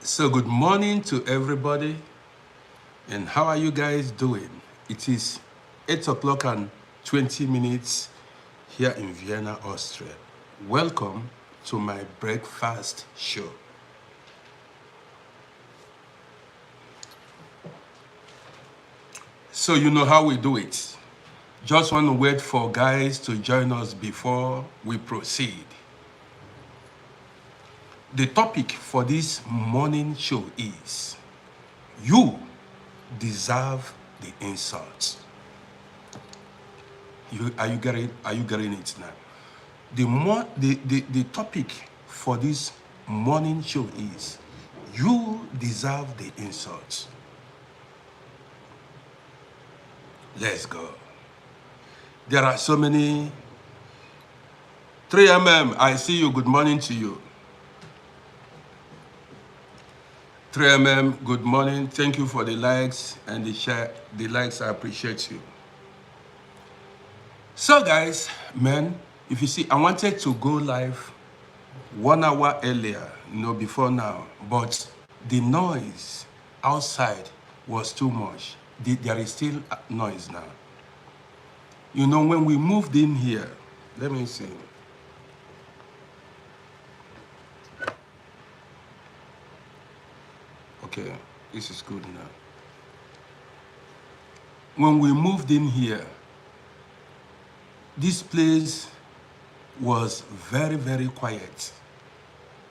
So good morning to everybody, and how are you guys doing? It is 8 o'clock and 20 minutes here in Vienna, Austria. Welcome to my breakfast show. So you know how we do it. Just want to wait for guys to join us before we proceed. The topic for this morning show is you deserve the insult. Are you getting it now? The topic for this morning show is you deserve the insult. Let's go. There are so many. 3mm, I see you. Good morning to you. 3mm, good morning. Thank you for the likes and the share. The likes, I appreciate you. So guys, man, if you see, I wanted to go live 1 hour earlier, before now, but the noise outside was too much. There is still noise now. When we moved in here, let me see. Okay, this is good now. When we moved in here, this place was very, very quiet.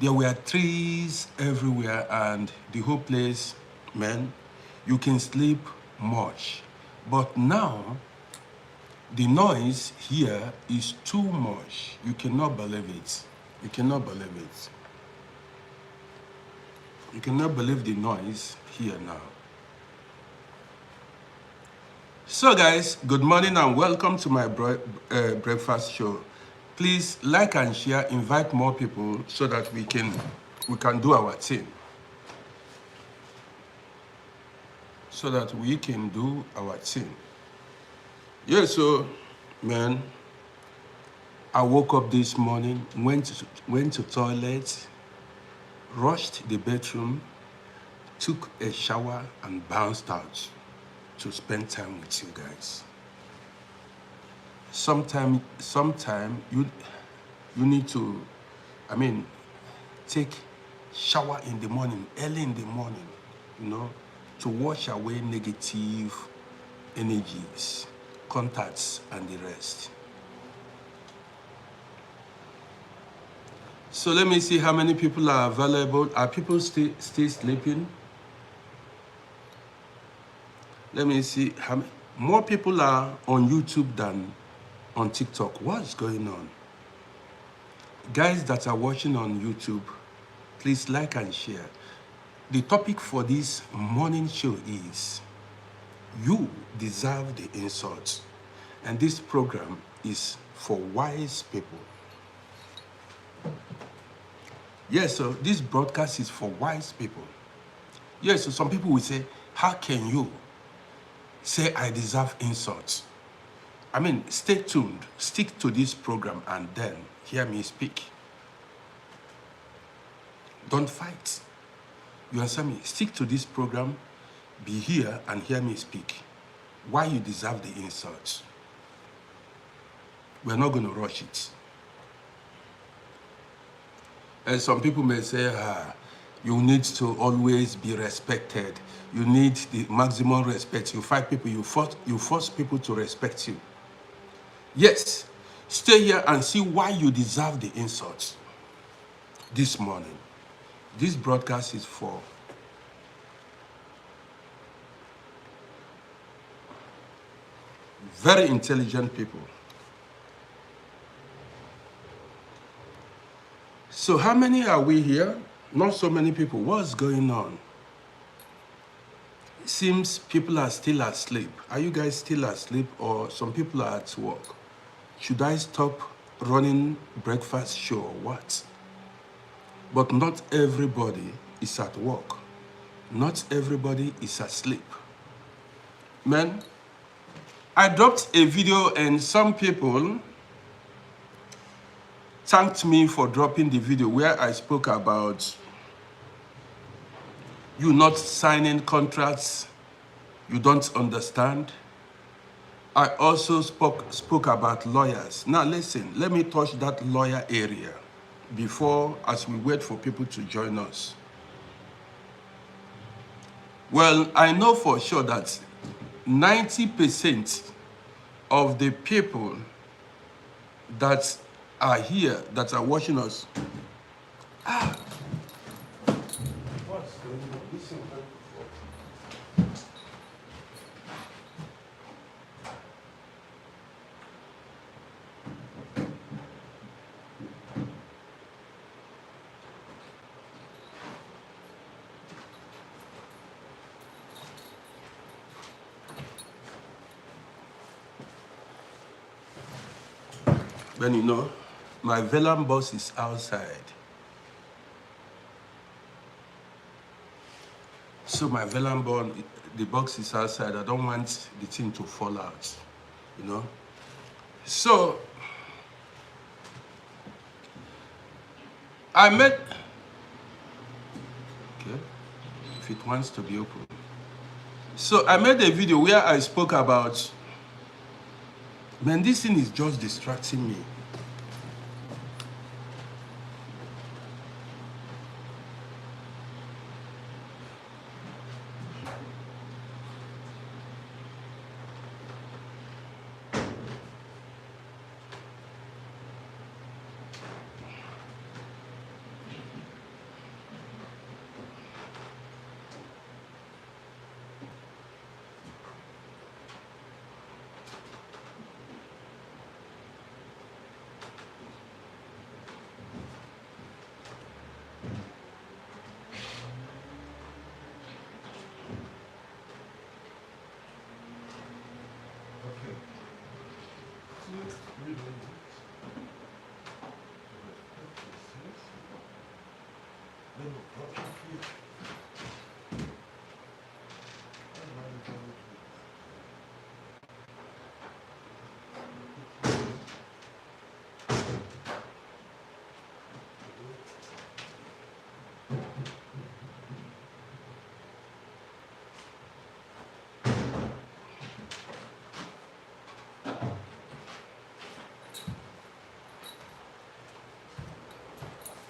There were trees everywhere and the whole place, man, you can sleep much. But now, the noise here is too much. You cannot believe it. You cannot believe it. You cannot believe the noise here now. So guys, good morning and welcome to my breakfast show. Please like and share, invite more people so that we can do our thing. So that we can do our thing. Yeah, so man, I woke up this morning, went to toilet, rushed the bedroom, took a shower and bounced out to spend time with you guys. Sometime you need to, take shower in the morning, early in the morning, to wash away negative energies, contacts, and the rest. So let me see how many people are available. Are people still sleeping? Let me see how many more people are on YouTube than on TikTok. What's going on? Guys that are watching on YouTube, please like and share. The topic for this morning show is you deserve the insult. And this program is for wise people. Yes, so this broadcast is for wise people. Yes, so some people will say, how can you say I deserve insults? Stay tuned, stick to this program and then hear me speak. Don't fight. You understand me? Stick to this program, be here and hear me speak. Why you deserve the insults. We're not going to rush it. And some people may say, you need to always be respected. You need the maximum respect. You fight people, you force people to respect you. Yes, stay here and see why you deserve the insults this morning. This broadcast is for very intelligent people. So how many are we here? Not so many people. What's going on? It seems people are still asleep. Are you guys still asleep or some people are at work? Should I stop running breakfast show or what? But not everybody is at work. Not everybody is asleep. Man, I dropped a video and some people thanked me for dropping the video where I spoke about You not signing contracts you don't understand. I also spoke about lawyers. Now listen, let me touch that lawyer area before, as we wait for people to join us. Well, I know for sure that 90% of the people that are here, that are watching us, what's going on? Listen, when you know, my Velan boss is outside. So my Velan boss, the box is outside. I don't want the thing to fall out, you know. So I met, okay, if it wants to be open. So I made a video where I spoke about, man, this thing is just distracting me.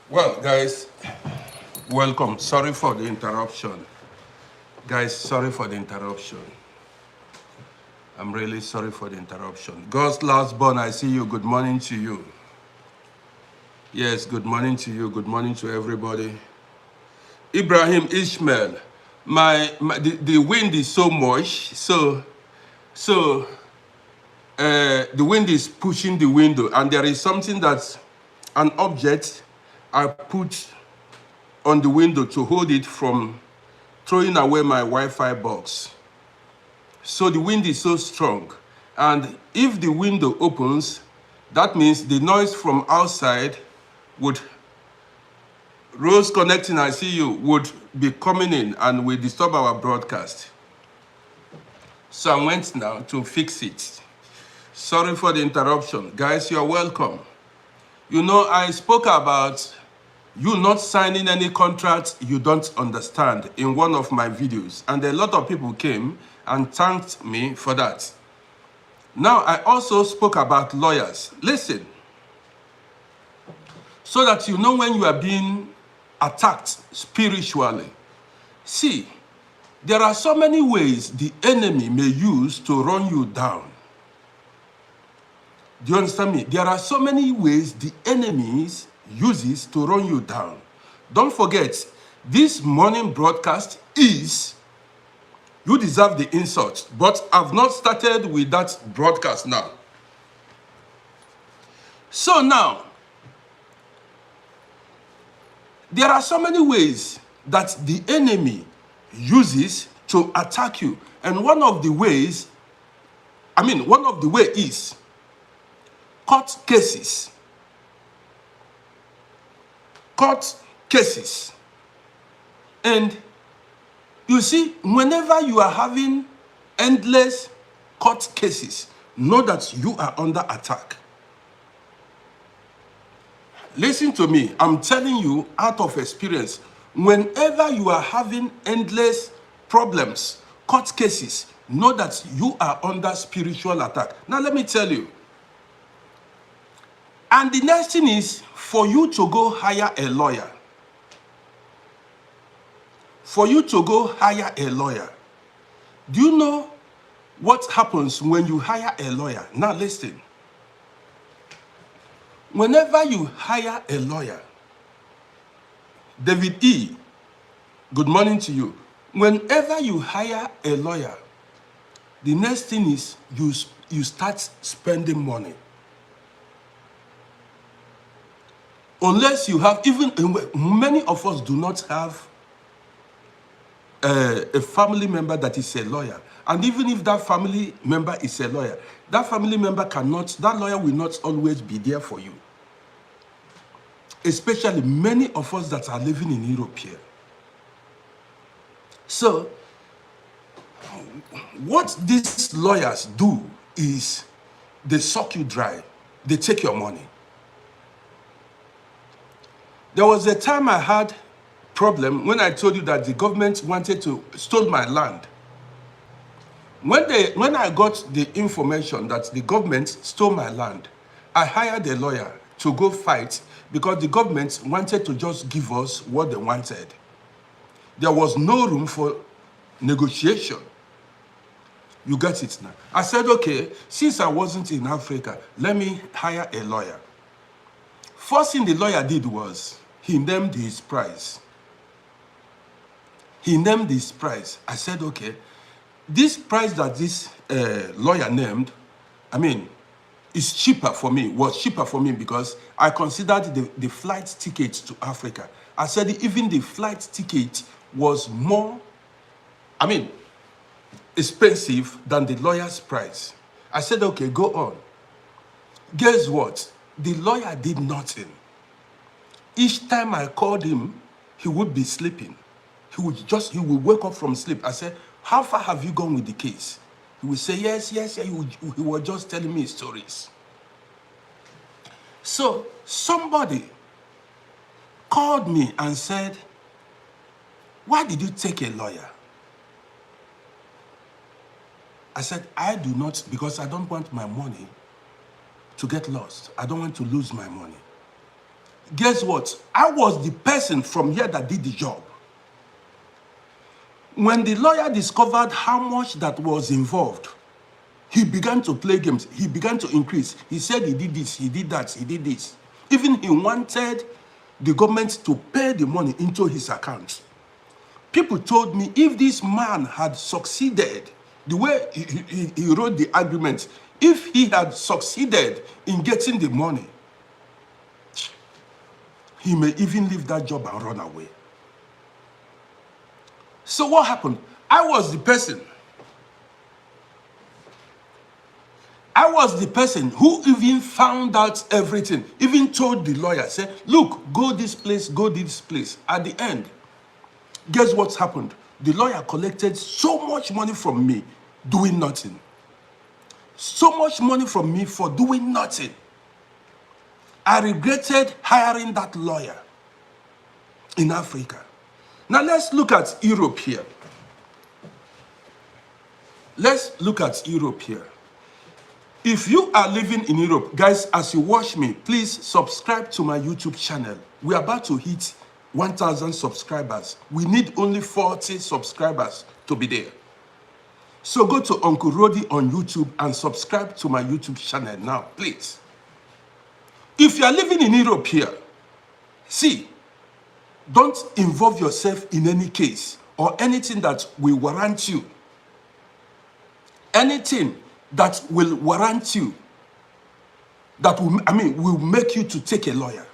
Well, guys, welcome. Sorry for the interruption. Guys, sorry for the interruption. I'm really sorry for the interruption. God's last born, I see you. Good morning to you. Yes, good morning to you. Good morning to everybody. Ibrahim Ishmael, the wind is so much, so the wind is pushing the window, and there is something that's an object I put on the window to hold it from throwing away my Wi-Fi box. So the wind is so strong, and if the window opens, that means the noise from outside would, Rose connecting, I see you, would be coming in and will disturb our broadcast. So I went now to fix it. Sorry for the interruption. Guys, you're welcome. You know, I spoke about you not signing any contract you don't understand in one of my videos, and a lot of people came and thanked me for that. Now, I also spoke about lawyers. Listen, so that you know when you are being attacked spiritually. See, there are so many ways the enemy may use to run you down. Do you understand me? There are so many ways the enemy uses to run you down. Don't forget, this morning broadcast is, you deserve the insult, but I've not started with that broadcast now. So now, there are so many ways that the enemy uses to attack you. And one of the way is court cases. Court cases. And you see, whenever you are having endless court cases, know that you are under attack. Listen to me, I'm telling you out of experience. Whenever you are having endless problems, court cases, know that you are under spiritual attack. Now let me tell you. And the next thing is for you to go hire a lawyer. For you to go hire a lawyer. Do you know what happens when you hire a lawyer? Now listen. Whenever you hire a lawyer, David E., good morning to you. Whenever you hire a lawyer, the next thing is you start spending money. Unless you have, even many of us do not have a family member that is a lawyer. And even if that family member is a lawyer, that family member that lawyer will not always be there for you. Especially many of us that are living in Europe here. So, what these lawyers do is they suck you dry. They take your money. There was a time I had problem when I told you that the government wanted to steal my land. When I got the information that the government stole my land, I hired a lawyer to go fight because the government wanted to just give us what they wanted. There was no room for negotiation. You get it now? I said, okay, since I wasn't in Africa, let me hire a lawyer. First thing the lawyer did was, he named his price. He named his price. I said, okay, this price that this lawyer named, is cheaper for me, was cheaper for me because I considered the flight ticket to Africa. I said even the flight ticket was more, expensive than the lawyer's price. I said, okay, go on. Guess what? The lawyer did nothing. Each time I called him, he would be sleeping. He would wake up from sleep. I said, how far have you gone with the case? He would say, yes. He was just telling me stories. So somebody called me and said, why did you take a lawyer? I said, I do not, because I don't want my money to get lost. I don't want to lose my money. Guess what? I was the person from here that did the job. When the lawyer discovered how much that was involved, he began to play games. He began to increase. He said he did this, he did that, he did this. Even he wanted the government to pay the money into his account. People told me if this man had succeeded, the way he wrote the agreement, if he had succeeded in getting the money, he may even leave that job and run away. So what happened? I was the person who even found out everything, even told the lawyer, say, look, go this place, go this place. At the end, guess what's happened? The lawyer collected so much money from me doing nothing. So much money from me for doing nothing. I regretted hiring that lawyer in Africa. Now let's look at Europe here. Let's look at Europe here. If you are living in Europe, guys, as you watch me, please subscribe to my YouTube channel. We're about to hit 1,000 subscribers. We need only 40 subscribers to be there. So go to Uncle RODDY on YouTube and subscribe to my YouTube channel now, please. If you are living in Europe here, see, don't involve yourself in any case or anything that will warrant you. Anything that will warrant you, that will make you to take a lawyer.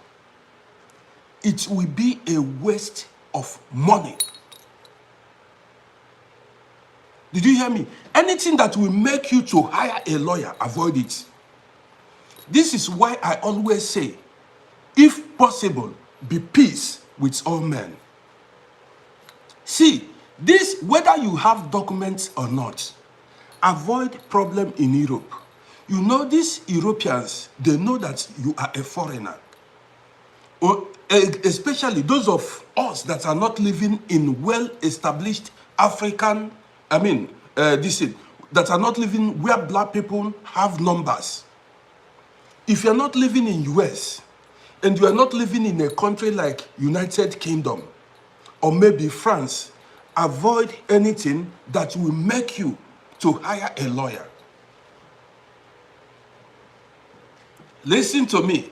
It will be a waste of money. Did you hear me? Anything that will make you to hire a lawyer, avoid it. This is why I always say, if possible, be peace with all men. See, this, whether you have documents or not, avoid problem in Europe. You know, these Europeans, they know that you are a foreigner. Or especially those of us that are not living in well-established African, that are not living where black people have numbers. If you're not living in US and you are not living in a country like United Kingdom or maybe France, avoid anything that will make you to hire a lawyer. Listen to me.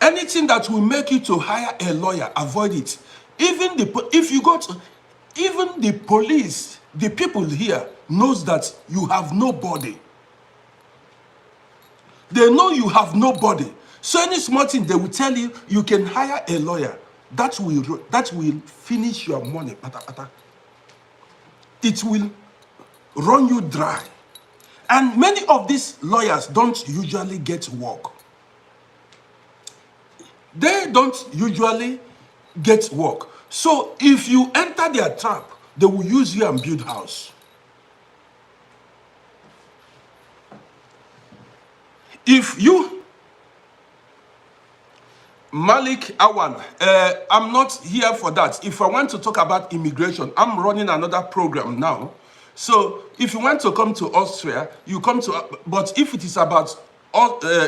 Anything that will make you to hire a lawyer, avoid it. Even the police, the people here knows that you have nobody. They know you have nobody. So any small thing, they will tell you, you can hire a lawyer. That will finish your money. It will run you dry. And many of these lawyers don't usually get work. They don't usually get work. So if you enter their trap, they will use you and build house. If you, Malik Awan, I'm not here for that. If I want to talk about immigration, I'm running another program now. So if you want to come to Austria, you come to, but if it is about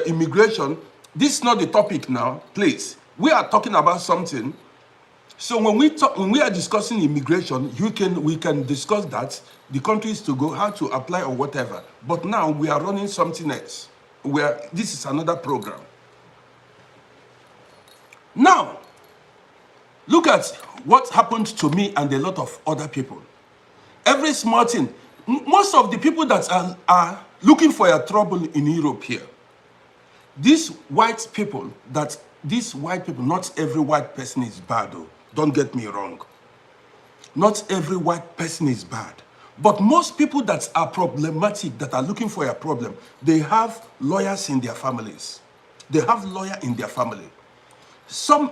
immigration, this is not the topic now, please. We are talking about something. So when we are discussing immigration, we can discuss that, the countries to go, how to apply or whatever. But now we are running something else, where this is another program. Now, look at what happened to me and a lot of other people. Every small thing, most of the people that are looking for a trouble in Europe here, these white people, not every white person is bad though. Don't get me wrong. Not every white person is bad. But most people that are problematic, that are looking for a problem, they have lawyers in their families. They have lawyer in their family.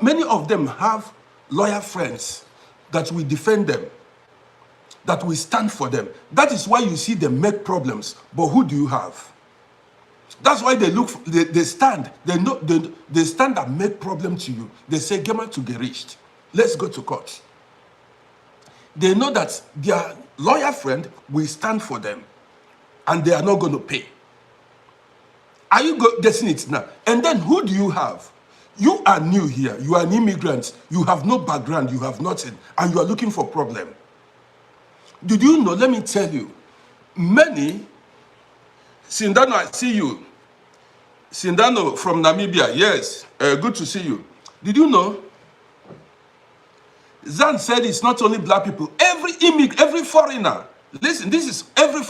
Many of them have lawyer friends that will defend them, that will stand for them. That is why you see them make problems. But who do you have? That's why they stand. They stand and make problem to you. They say, "Gema to Gericht. Let's go to court." They know that their lawyer friend will stand for them, and they are not going to pay. Are you getting it now? And then who do you have? You are new here. You are an immigrant. You have no background. You have nothing, and you are looking for problem. Did you know? Let me tell you, many. Sindano, I see you. Sindano from Namibia, yes. Good to see you. Did you know? Zan said it's not only black people. Every foreigner. Listen, this is every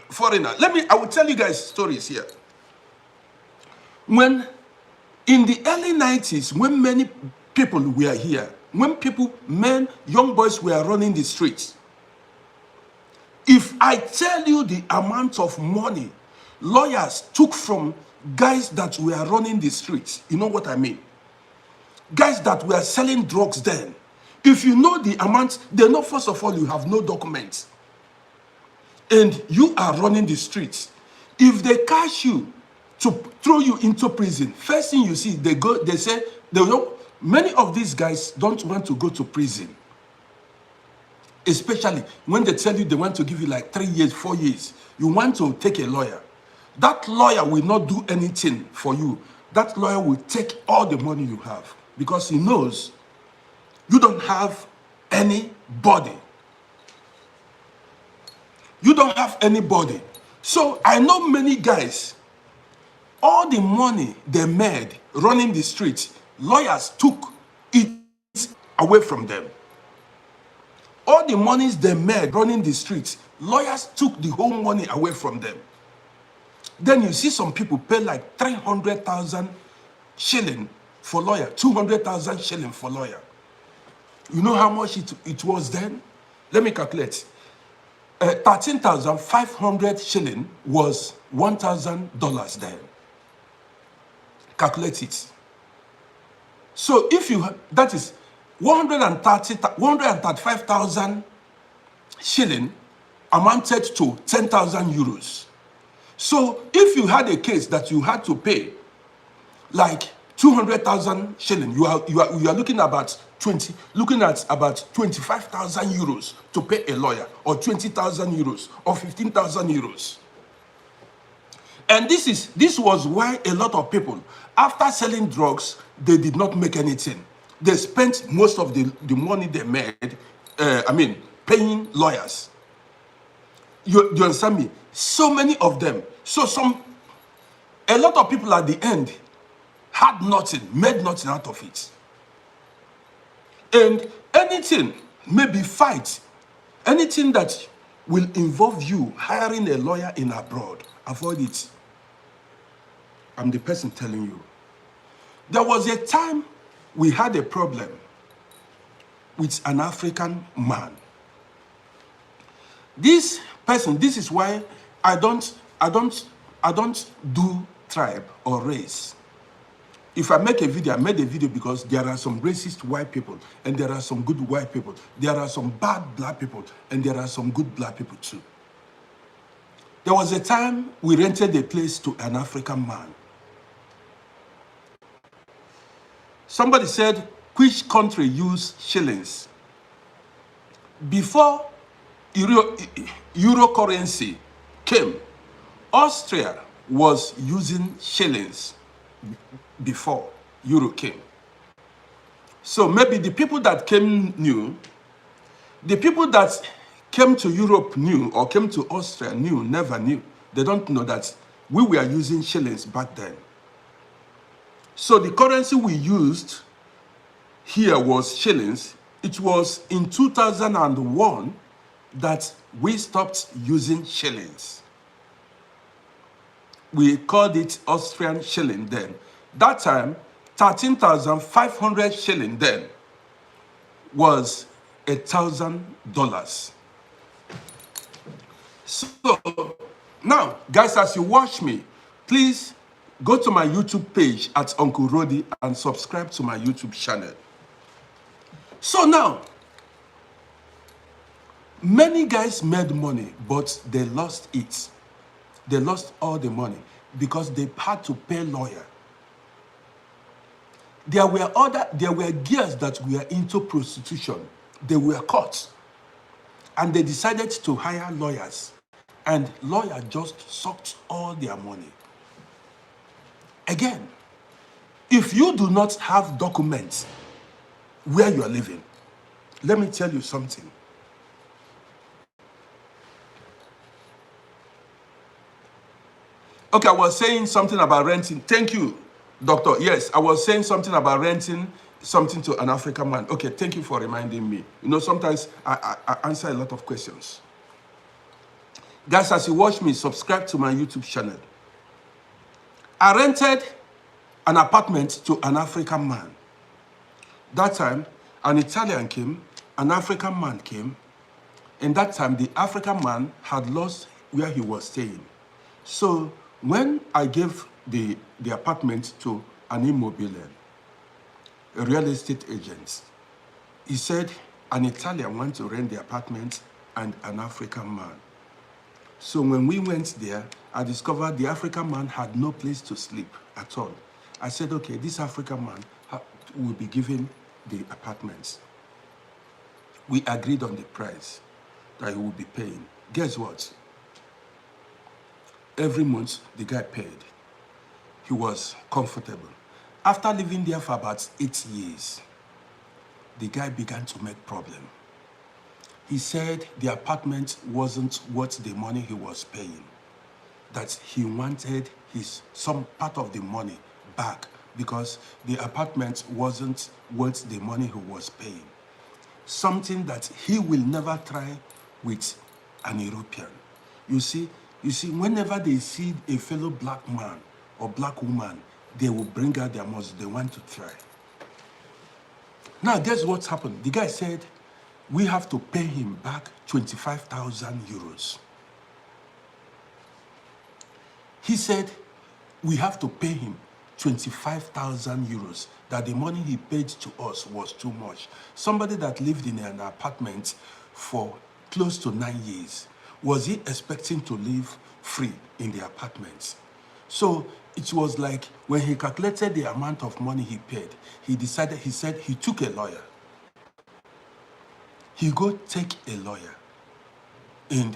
foreigner. I will tell you guys stories here. When, in the early 90s, when many people were here, young boys were running the streets. If I tell you the amount of money lawyers took from guys that were running the streets, you know what I mean? Guys that were selling drugs then. If you know the amount, they know first of all you have no documents. And you are running the streets. If they catch you to throw you into prison, first thing you see, many of these guys don't want to go to prison. Especially when they tell you they want to give you like 3 years, 4 years. You want to take a lawyer. That lawyer will not do anything for you. That lawyer will take all the money you have because he knows you don't have anybody. You don't have anybody. So I know many guys, all the money they made running the streets, lawyers took it away from them. All the monies they made running the streets, lawyers took the whole money away from them. Then you see some people pay like 300,000 shilling for lawyer, 200,000 shilling for lawyer. You know how much it was then? Let me calculate. 13,500 shilling was $1,000 then. Calculate it. So if that is 135,000 shilling amounted to 10,000 euros. So if you had a case that you had to pay like 200,000 shilling. You are looking about looking at about 25,000 euros to pay a lawyer, or 20,000 euros, or 15,000 euros. And this was why a lot of people, after selling drugs, they did not make anything. They spent most of the money they made, paying lawyers. You understand me? So many of them. A lot of people at the end had nothing, made nothing out of it. And anything, maybe fight, anything that will involve you hiring a lawyer in abroad, avoid it. I'm the person telling you. There was a time we had a problem with an African man. This person, this is why I don't do tribe or race. If I make a video, I made a video because there are some racist white people and there are some good white people. There are some bad black people and there are some good black people too. There was a time we rented a place to an African man. Somebody said, which country use shillings? Before Euro currency came, Austria was using shillings before Euro came. So maybe the people that came knew, the people that came to Europe knew, or came to Austria knew, never knew. They don't know that we were using shillings back then. So the currency we used here was shillings. It was in 2001 that we stopped using shillings. We called it Austrian shilling then. That time, 13,500 shilling then was $1,000. So now, guys, as you watch me, please go to my YouTube page at Uncle RODDY and subscribe to my YouTube channel. So now, many guys made money, but they lost it. They lost all the money because they had to pay lawyer. There were girls that were into prostitution. They were caught. And they decided to hire lawyers. And lawyer just sucked all their money. Again, if you do not have documents where you are living, let me tell you something. Okay, I was saying something about renting. Thank you, doctor. Yes, I was saying something about renting something to an African man. Okay, thank you for reminding me. You know, sometimes I answer a lot of questions. Guys, as you watch me, subscribe to my YouTube channel. I rented an apartment to an African man. That time, an Italian came, an African man came, and that time the African man had lost where he was staying. So when I gave the apartment to an immobilian, a real estate agent, he said an Italian wants to rent the apartment and an African man. So when we went there, I discovered the African man had no place to sleep at all. I said, okay, this African man will be given the apartments. We agreed on the price that he would be paying. Guess what? Every month, the guy paid. He was comfortable. After living there for about 8 years, the guy began to make problem. He said the apartment wasn't worth the money he was paying, that he wanted some part of the money back because the apartment wasn't worth the money he was paying. Something that he will never try with an European. You see, whenever they see a fellow black man or black woman, they will bring out their muscle. They want to try. Now, guess what's happened? The guy said, we have to pay him back 25,000 euros. He said, we have to pay him 25,000 euros, that the money he paid to us was too much. Somebody that lived in an apartment for close to 9 years, was he expecting to live free in the apartments? So it was like when he calculated the amount of money he paid, he said he took a lawyer. He go take a lawyer and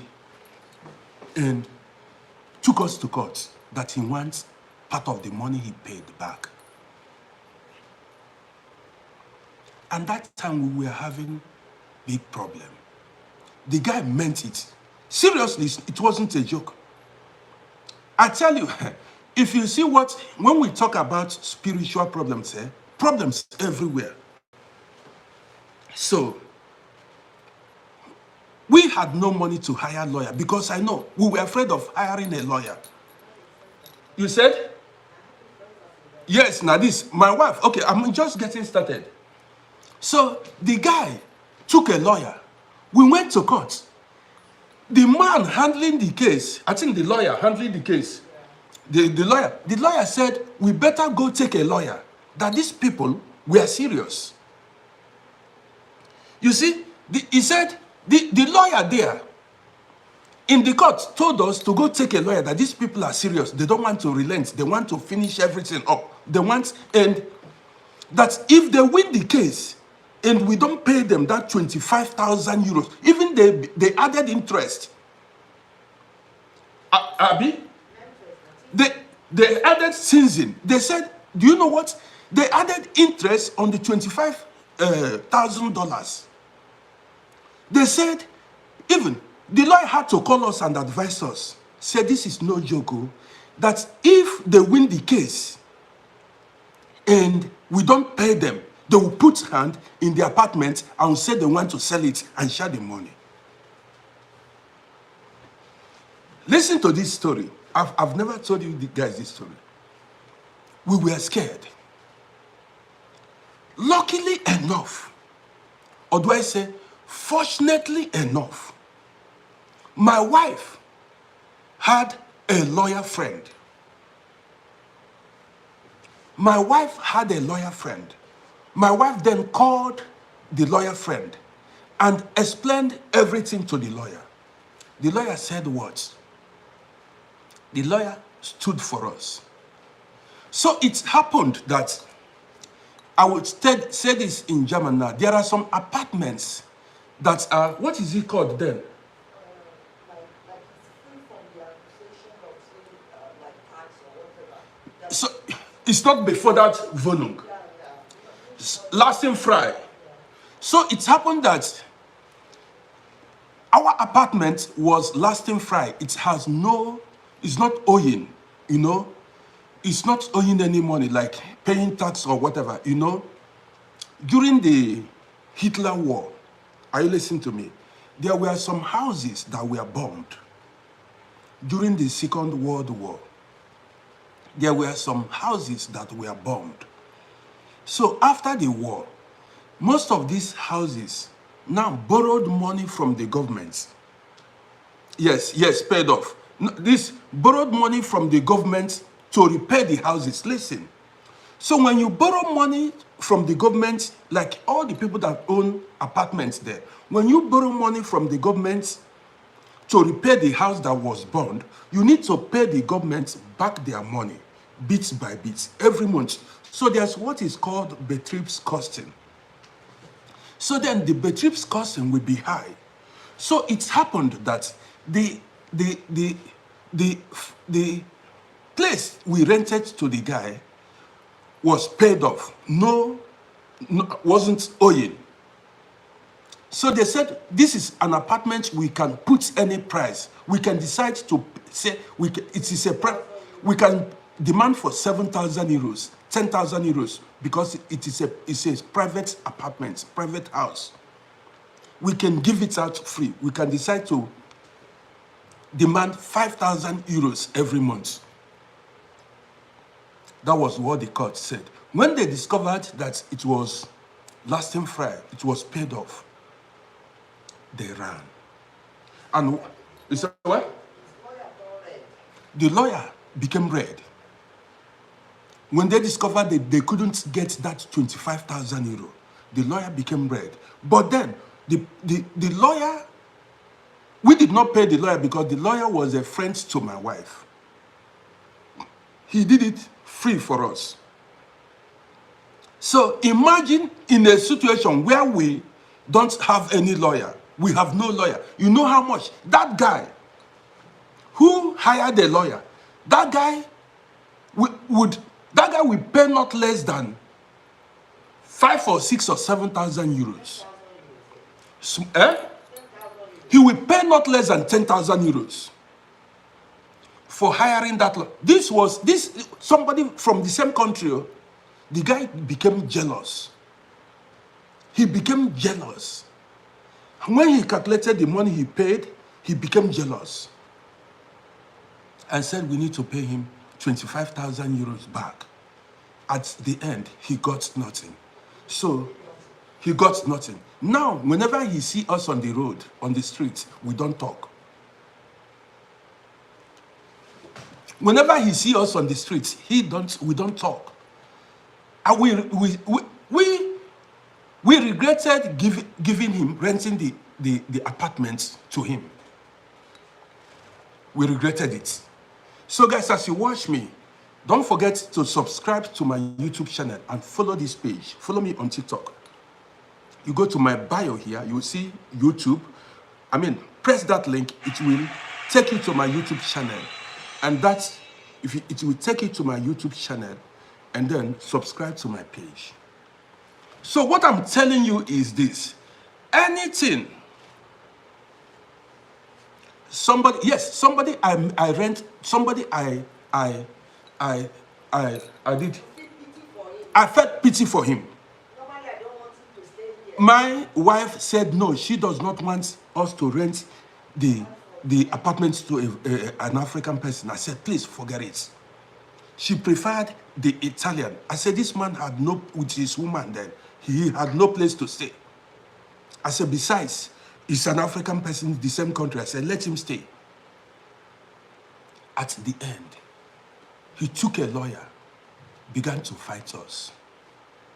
took us to court that he wants part of the money he paid back. And that time we were having big problem. The guy meant it. Seriously, it wasn't a joke. I tell you, if you see when we talk about spiritual problems, problems everywhere. So, we had no money to hire a lawyer because I know we were afraid of hiring a lawyer. You said? Yes, now this, my wife, okay, I'm just getting started. So the guy took a lawyer. We went to court. The man handling the case, I think the lawyer handling the case, the lawyer said, we better go take a lawyer, that these people were serious. You see, he said, the lawyer there in the court told us to go take a lawyer, that these people are serious. They don't want to relent. They want to finish everything up. They want, and that if they win the case and we don't pay them that 25,000 euros, even they added interest. Abi? They added sinzin. They said, do you know what? They added interest on the $25,000. They said, even the lawyer had to call us and advise us. Said this is no joke. That if they win the case and we don't pay them, they will put hand in the apartment and say they want to sell it and share the money. Listen to this story. I've never told you guys this story. We were scared. Luckily enough, or do I say, fortunately enough, my wife had a lawyer friend. My wife had a lawyer friend. My wife then called the lawyer friend and explained everything to the lawyer. The lawyer said what? The lawyer stood for us. So it happened that, I would say this in German now, there are some apartments that are, what is it called then? So it's not before that Wohnung. Lasting frei. So it happened that our apartment was lasting frei. It has no, it's not owing, you know. It's not owing any money, like paying tax or whatever, you know. During the Hitler War, are you listening to me? There were some houses that were bombed. During the Second World War, there were some houses that were bombed. So after the war, most of these houses now borrowed money from the government. Yes, paid off. This borrowed money from the government to repair the houses. Listen. So when you borrow money from the government, like all the people that own apartments there, when you borrow money from the government to repair the house that was burned, you need to pay the government back their money, bit by bit, every month. So there's what is called Betriebskosten. So then the Betriebskosten will be high. So it happened that the place we rented to the guy was paid off. No, wasn't owing. So they said, this is an apartment we can put any price. We can decide to say, it is a price. We can demand for 7,000 euros, 10,000 euros, because it's a private apartment, private house. We can give it out free. We can decide to demand 5,000 euros every month. That was what the court said. When they discovered that it was lasting frei, it was paid off, they ran. And you said what? The lawyer became red. When they discovered that they couldn't get that 25,000 euro, the lawyer became red. But then the lawyer, we did not pay the lawyer because the lawyer was a friend to my wife. He did it free for us. So imagine in a situation where we don't have any lawyer. We have no lawyer. You know how much? That guy who hired a lawyer, that guy would pay not less than 5 or 6 or 7,000 euros. So, he will pay not less than 10,000 euros for hiring that lawyer. This somebody from the same country. The guy became jealous. He became jealous. When he calculated the money he paid, he became jealous and said we need to pay him 25,000 euros back. At the end, he got nothing. So he got nothing. Now, whenever he see us on the road, on the street, we don't talk. Whenever he see us on the streets, we don't talk. And we regretted giving him, renting the apartment to him. We regretted it. So guys, as you watch me, don't forget to subscribe to my YouTube channel and follow this page. Follow me on TikTok. You go to my bio here, you will see YouTube. Press that link, it will take you to my YouTube channel. And it will take you to my YouTube channel, and then subscribe to my page. So what I'm telling you is this: anything, somebody I felt pity for him. Normally, I don't want him to stay here. My wife said no, she does not want us to rent the apartment to an African person. I said, please forget it. She preferred the Italian. I said, this man had with his woman then, he had no place to stay. I said, besides, he's an African person in the same country. I said, let him stay. At the end, he took a lawyer, began to fight us.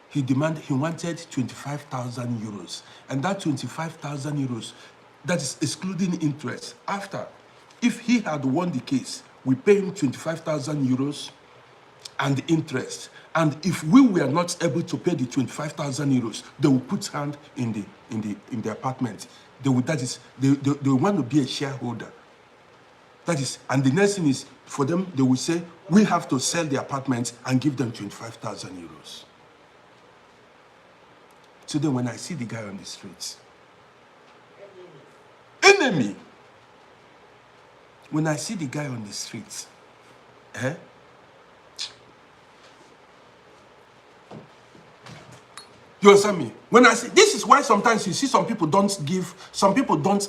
He wanted 25,000 euros. And that 25,000 euros, that is excluding interest. If he had won the case, we pay him 25,000 euros and interest. And if we were not able to pay the 25,000 euros, they will put hand in the apartment. They want to be a shareholder. That is, and the next thing is, for them, they will say, we have to sell the apartment and give them 25,000 euros. Today, when I see the guy on the streets, enemy. When I see the guy on the streets, you understand me? When I see, this is why sometimes you see some people don't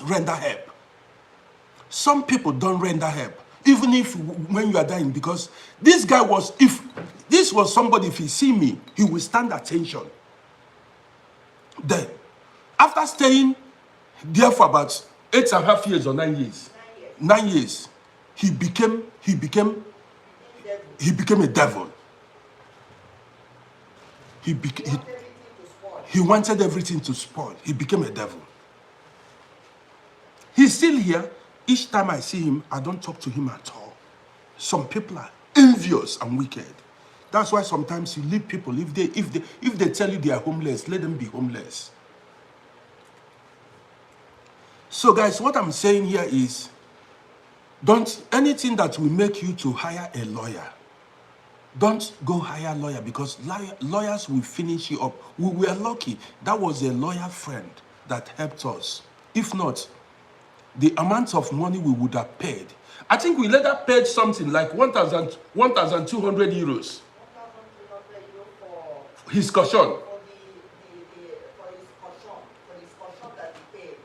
render help. Some people don't render help, even if when you are dying, because this guy was, if this was somebody, if he see me, he will stand attention. Then, after staying there for about 8.5 years or 9 years, 9 years, he became a devil. He wanted everything to spoil. He became a devil. He's still here. Each time I see him, I don't talk to him at all. Some people are envious and wicked. That's why sometimes you leave people. If they tell you they are homeless, let them be homeless. So guys, what I'm saying here is, anything that will make you to hire a lawyer, don't go hire a lawyer, because lawyers will finish you up. We were lucky. That was a lawyer friend that helped us. If not, the amount of money we would have paid, I think we later paid something like 1,200 euros. 1,200 for his caution. For his caution that he paid.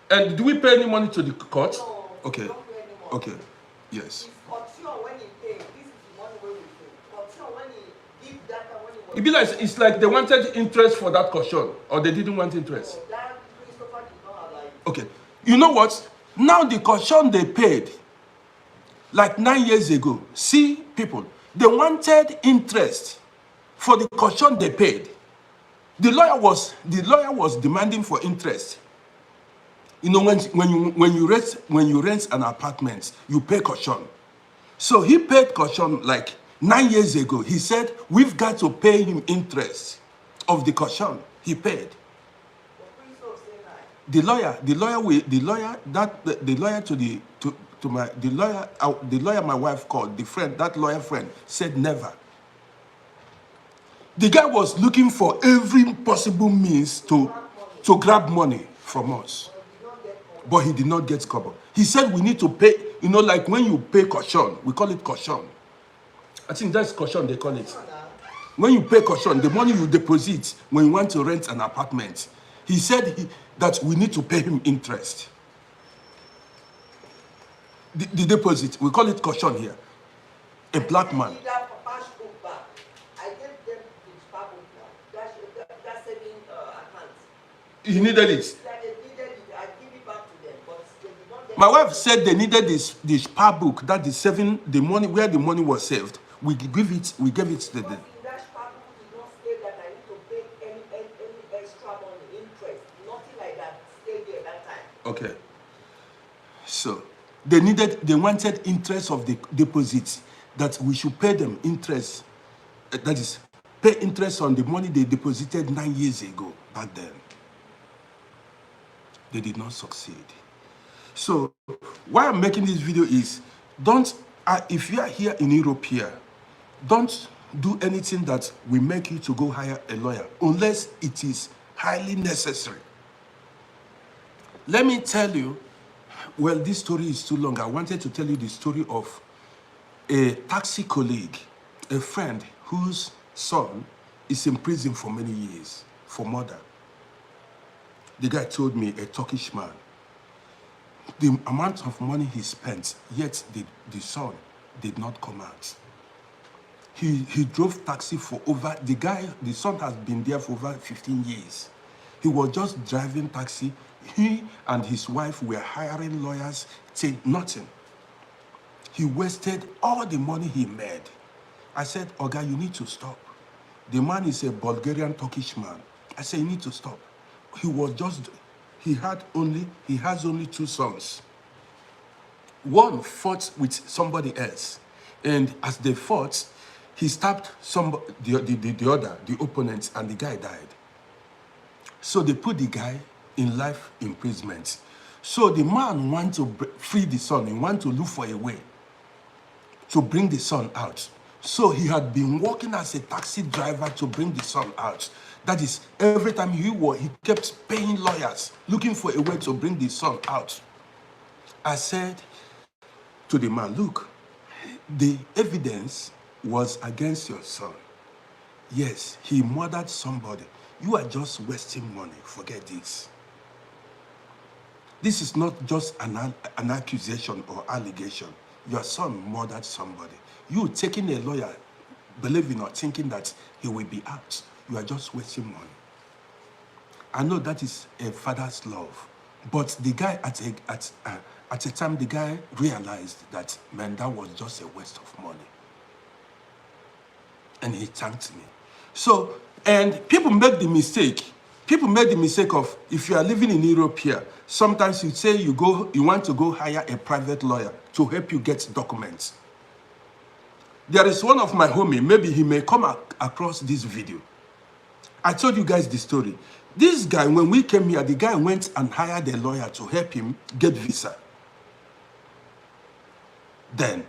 And do we pay any money to the court? No. Okay. Don't pay any money. Okay. Yes. His caution when he paid, this is the money where we pay. Caution when he did that and when he was. It be like, it's like they wanted interest for that caution, or they didn't want interest. No, that Christopher did not allow it. Okay. You know what? Now the caution they paid, like 9 years ago, see people, they wanted interest for the caution they paid. The lawyer was demanding for interest. You know, when you rent an apartment, you pay caution. So he paid caution like 9 years ago, he said, we've got to pay him interest of the caution he paid. The lawyer my wife called, that lawyer friend said never. The guy was looking for every possible means to grab money from us. But he did not get cover. He said we need to pay, like when you pay caution, we call it caution. I think that's caution they call it. When you pay caution, the money you deposit when you want to rent an apartment, he said that we need to pay him interest. The deposit, we call it caution here. A black man. He needed it. My wife said they needed the spar book, that the money where the money was saved. We gave it to them. Okay. So they wanted interest of the deposits, that we should pay them interest. That is, pay interest on the money they deposited 9 years ago back then. They did not succeed. So why I'm making this video is, if you are here in Europe here, don't do anything that will make you to go hire a lawyer unless it is highly necessary. Let me tell you, well, this story is too long. I wanted to tell you the story of a taxi colleague, a friend whose son is in prison for many years for murder. The guy told me, a Turkish man, the amount of money he spent, yet the son did not come out. He drove taxi for over, the son has been there for over 15 years. He was just driving taxi. He and his wife were hiring lawyers, saying nothing. He wasted all the money he made. I said, Oga, you need to stop. The man is a Bulgarian Turkish man. I said, you need to stop. He has only 2 sons. One fought with somebody else. And as they fought, he stabbed the opponent, and the guy died. So they put the guy in life imprisonment. So the man wants to free the son. He wants to look for a way to bring the son out. So he had been working as a taxi driver to bring the son out. That is, every time he kept paying lawyers, looking for a way to bring the son out. I said to the man, look, the evidence was against your son. Yes, he murdered somebody. You are just wasting money. Forget this. This is not just an accusation or allegation. Your son murdered somebody. You taking a lawyer, believing or thinking that he will be out. You are just wasting money. I know that is a father's love. But the guy, at a time, the guy realized that, man, that was just a waste of money. And he thanked me. So, and people make the mistake. People make the mistake of, if you are living in Europe here, sometimes you say you want to go hire a private lawyer to help you get documents. There is one of my homie, maybe he may come across this video. I told you guys the story. This guy, when we came here, the guy went and hired a lawyer to help him get visa. Then,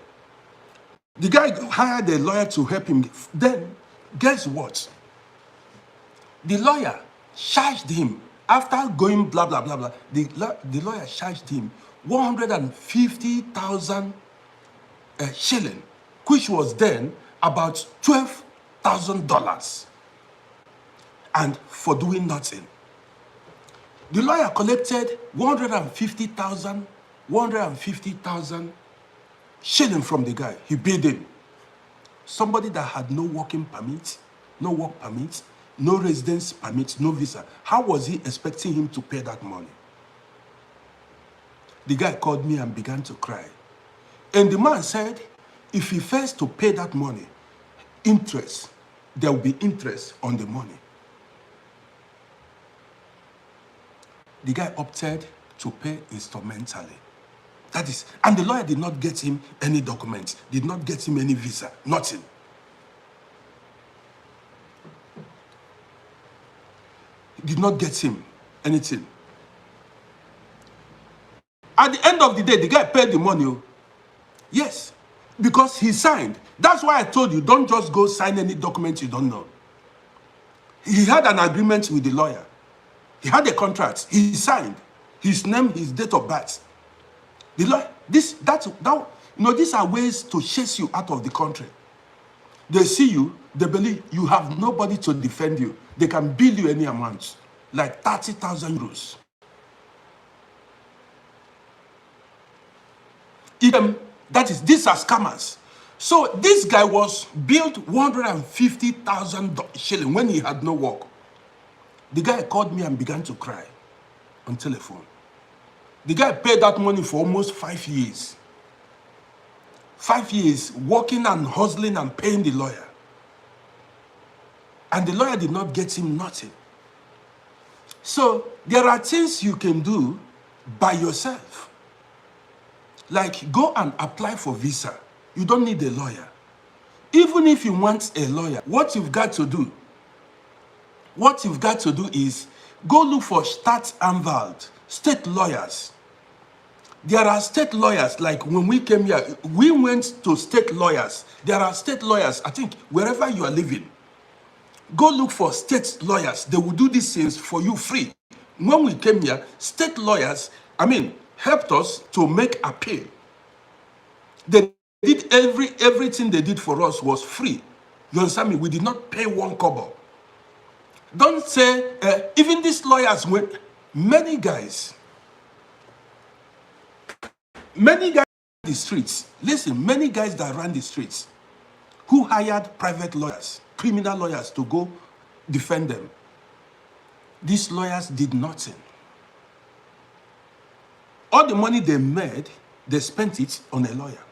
the guy hired a lawyer to help him. Then, guess what? The lawyer charged him, after going blah, blah, blah, blah, the lawyer charged him 150,000 shilling, which was then about $12,000. And for doing nothing. The lawyer collected 150,000 shilling from the guy. He paid him. Somebody that had no working permit, no work permit, no residence permit, no visa. How was he expecting him to pay that money? The guy called me and began to cry. And the man said, if he fails to pay that money, interest, there will be interest on the money. The guy opted to pay instrumentally. That is, and the lawyer did not get him any documents, did not get him any visa, nothing. did not get him anything. At the end of the day, the guy paid the money. Oh. Yes, because he signed. That's why I told you, don't just go sign any document you don't know. He had an agreement with the lawyer. He had a contract. He signed. His name, his date of birth. The lawyer, these are ways to chase you out of the country. They see you, they believe you have nobody to defend you. They can bill you any amount, like 30,000 euros. These are scammers. So this guy was billed 150,000 shilling when he had no work. The guy called me and began to cry on telephone. The guy paid that money for almost 5 years. 5 years working and hustling and paying the lawyer. And the lawyer did not get him nothing. So there are things you can do by yourself. Like go and apply for visa. You don't need a lawyer. Even if you want a lawyer, what you've got to do is go look for Staatsanwalt, state lawyers. There are state lawyers, like when we came here, we went to state lawyers. There are state lawyers, I think, wherever you are living. Go look for state lawyers. They will do these things for you free. When we came here, state lawyers, helped us to make appeal. They did everything they did for us was free. You understand me? We did not pay one kobo. Don't say, even these lawyers went, many guys the streets. Listen, many guys that ran the streets who hired private lawyers, criminal lawyers to go defend them. These lawyers did nothing. All the money they made, they spent it on a lawyer.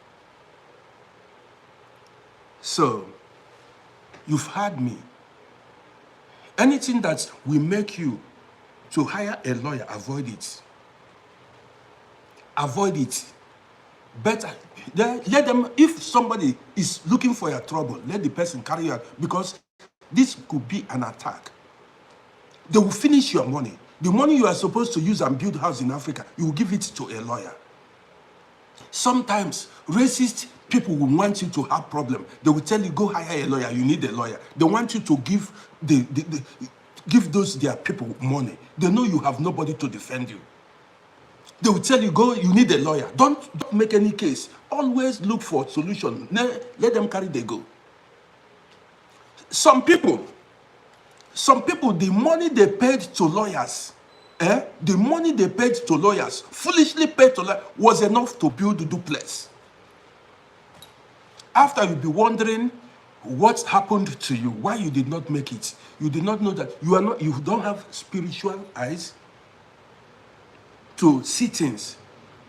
So, you've heard me. Anything that will make you to hire a lawyer, avoid it. Avoid it. Better, let them, if somebody is looking for your trouble, let the person carry you out, because this could be an attack. They will finish your money. The money you are supposed to use and build house in Africa, you will give it to a lawyer. Sometimes racist people will want you to have problem. They will tell you, go hire a lawyer, you need a lawyer. They want you to give give those their people money. They know you have nobody to defend you. They will tell you, go, you need a lawyer. Don't make any case. Always look for a solution. Let them carry the go. Some people, the money they paid to lawyers, the money they paid to lawyers, foolishly paid to lawyers, was enough to build a duplex. After you'll be wondering what happened to you, why you did not make it. You did not know that you don't have spiritual eyes to see things,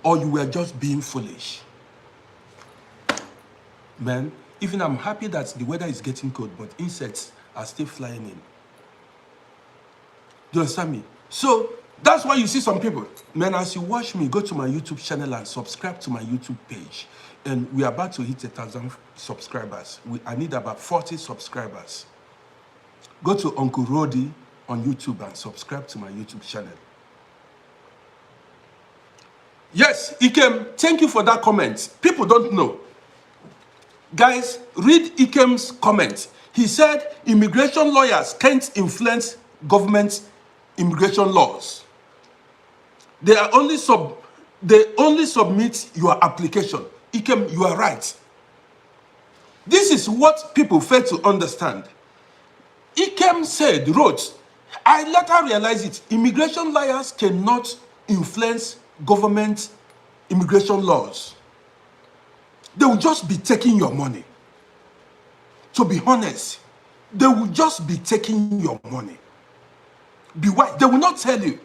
or you were just being foolish. Man, even I'm happy that the weather is getting cold, but insects are still flying in. Do you understand me? So that's why you see some people, man, as you watch me, go to my YouTube channel and subscribe to my YouTube page. And we're about to hit 1,000 subscribers. I need about 40 subscribers. Go to Uncle RODDY on YouTube and subscribe to my YouTube channel. Yes, Ikem, thank you for that comment. People don't know. Guys, read Ikem's comment. He said immigration lawyers can't influence government immigration laws. They only submit your application. Ikem, you are right. This is what people fail to understand. Ikem wrote, I later realized it. Immigration lawyers cannot influence government immigration laws. They will just be taking your money. To be honest, they will just be taking your money. Be wise. They will not tell you.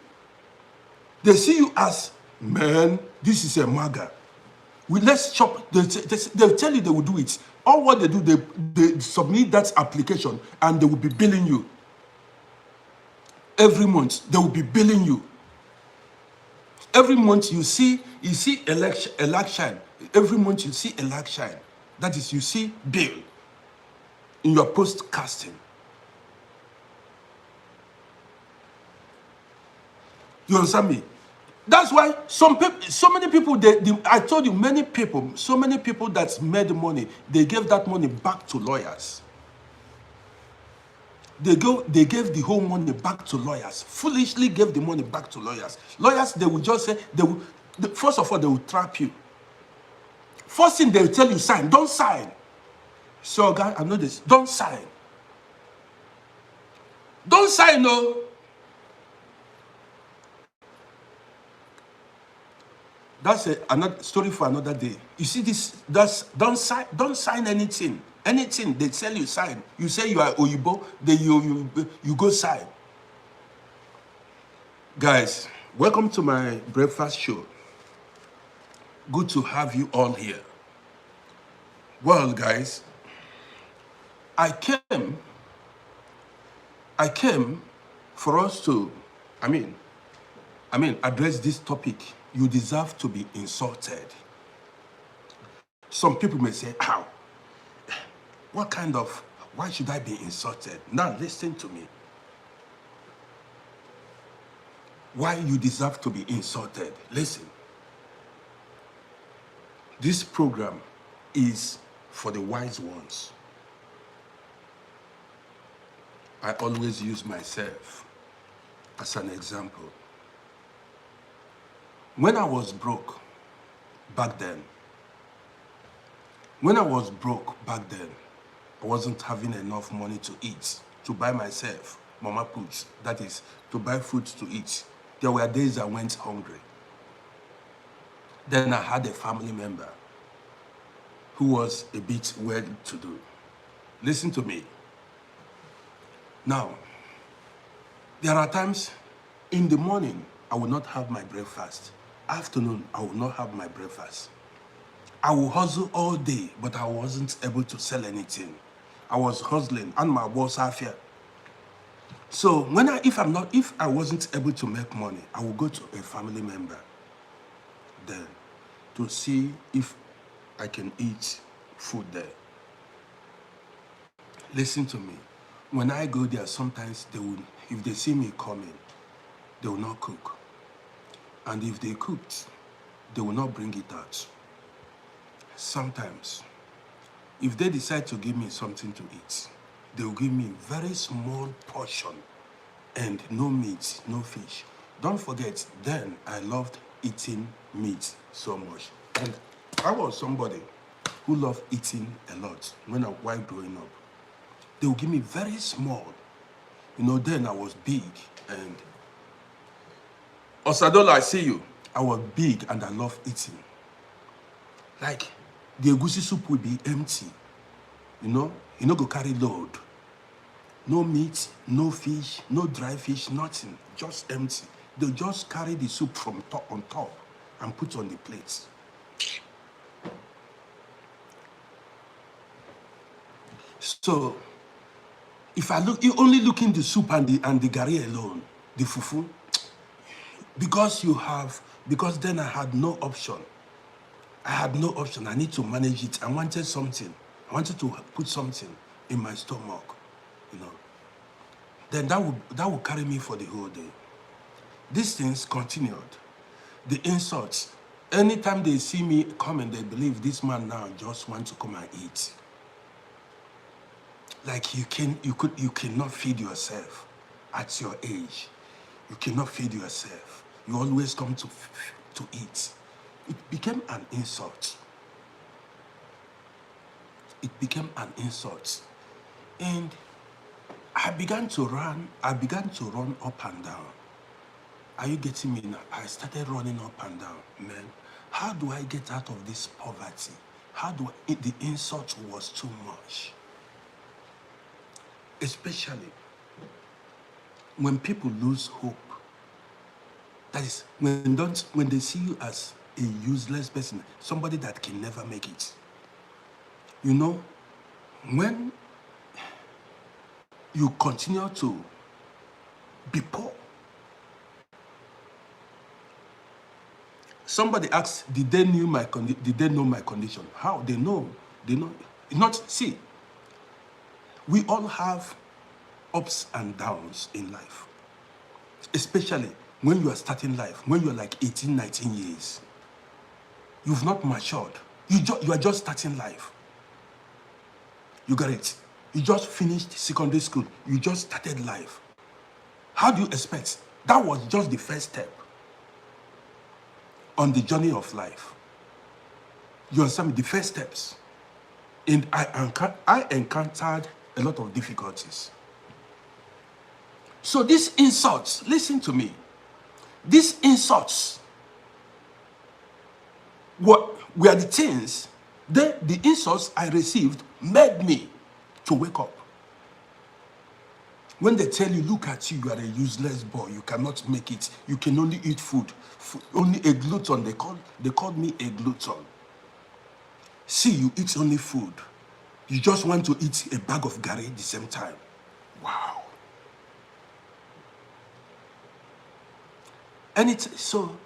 They see you as, man, this is a maga. Let's chop. They'll tell you they will do it. All what they do, they submit that application and they will be billing you. Every month, they will be billing you. Every month you see election. Every month you see election. That is, you see bill in your post casting. You understand me? That's why some people, so many people, I told you, many people, so many people that made money, they gave that money back to lawyers. They gave the whole money back to lawyers. Foolishly gave the money back to lawyers. Lawyers, they will just say, first of all, they will trap you. First thing they will tell you, sign. Don't sign. So, guy, I know this. Don't sign. Don't sign, no. That's another story for another day. You see this? Don't sign anything. Anything they tell you sign. You say you are Oyibo, then you go sign. Guys, welcome to my breakfast show. Good to have you all here. Well, guys, I came for us to, address this topic. You deserve to be insulted. Some people may say, how? Why should I be insulted? Now listen to me. Why you deserve to be insulted? Listen. This program is for the wise ones. I always use myself as an example. When I was broke back then, I wasn't having enough money to eat, to buy myself mama puts, that is, to buy food to eat. There were days I went hungry. Then I had a family member who was a bit well-to-do. Listen to me. Now, there are times in the morning, I will not have my breakfast. Afternoon, I will not have my breakfast. I will hustle all day, but I wasn't able to sell anything. I was hustling, and my boss affair. So if I wasn't able to make money, I will go to a family member then to see if I can eat food there. Listen to me. When I go there, sometimes if they see me coming, they will not cook. And if they cooked, they will not bring it out. Sometimes, if they decide to give me something to eat, they will give me a very small portion and no meat, no fish. Don't forget, then I loved eating meat so much. And I was somebody who loved eating a lot while growing up. They will give me very small. Then I was big and Osadola, I see you. I was big and I love eating. Like, the egusi soup will be empty. You go carry load. No meat, no fish, no dry fish, nothing. Just empty. They'll just carry the soup from on top and put on the plates. So, if you only look in the soup and the gari alone, the fufu, because then I had no option. I need to manage it. I wanted something. I wanted to put something in my stomach, Then that would carry me for the whole day. These things continued. The insults. Anytime they see me coming, they believe this man now just wants to come and eat. Like you cannot feed yourself at your age. You cannot feed yourself. You always come to eat. It became an insult. It became an insult. And I began to run up and down. Are you getting me now? I started running up and down. Man, how do I get out of this poverty? The insult was too much. Especially when people lose hope. That is, when they see you as a useless person, somebody that can never make it. When you continue to be poor. Somebody asked, did they know my condition? How? They know. See, we all have ups and downs in life. Especially when you are starting life, when you're like 18, 19 years, you've not matured. You are just starting life. You got it. You just finished secondary school. You just started life. How do you expect? That was just the first step on the journey of life. You understand me? The first steps. And I encountered a lot of difficulties. So these insults, listen to me. These insults were the things, the insults I received made me to wake up. When they tell you, look at you, you are a useless boy, you cannot make it, you can only eat food, only a glutton, they called me a glutton. See, you eat only food. You just want to eat a bag of gari at the same time. Wow. And so,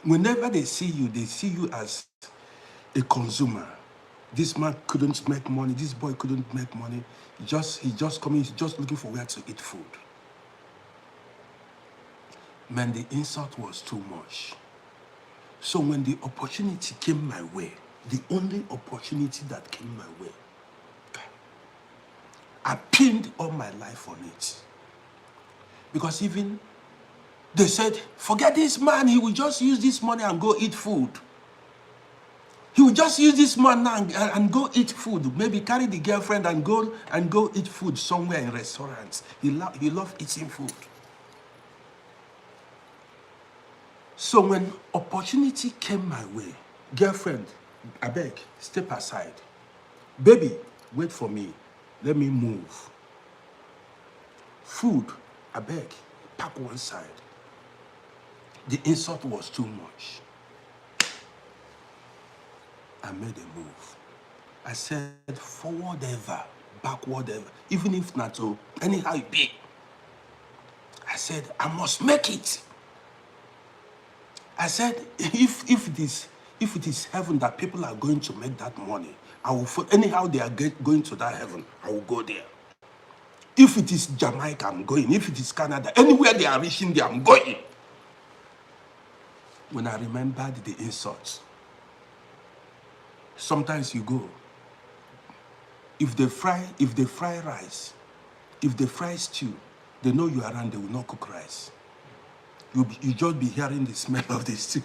whenever they see you as a consumer. This man couldn't make money, this boy couldn't make money. He just coming, he's just looking for where to eat food. Man, the insult was too much. So when the opportunity came my way, the only opportunity that came my way, I pinned all my life on it. Because even they said, forget this man, he will just use this money and go eat food. He will just use this money and go eat food. Maybe carry the girlfriend and go eat food somewhere in restaurants. He loved eating food. So when opportunity came my way, girlfriend, I beg, step aside. Baby, wait for me. Let me move. Food, I beg, pack one side. The insult was too much. I made a move. I said, forward ever, backward ever, even if not to, anyhow it be. I said, I must make it. I said, if it is heaven that people are going to make that money, I will, anyhow they are going to that heaven, I will go there. If it is Jamaica, I'm going. If it is Canada, anywhere they are reaching there, I'm going. When I remembered the insults, sometimes you go. If they fry rice, if they fry stew, they know you are around, they will not cook rice. You just be hearing the smell of the stew.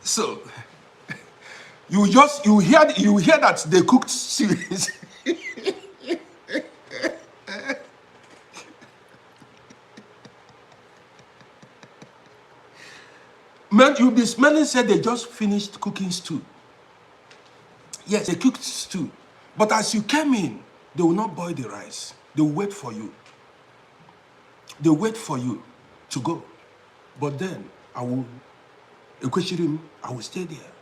So you hear that they cooked stew. Man, you'll be smelling, said they just finished cooking stew. Yes, they cooked stew. But as you came in, they will not boil the rice. They will wait for you. They wait for you to go. But then, I will stay there.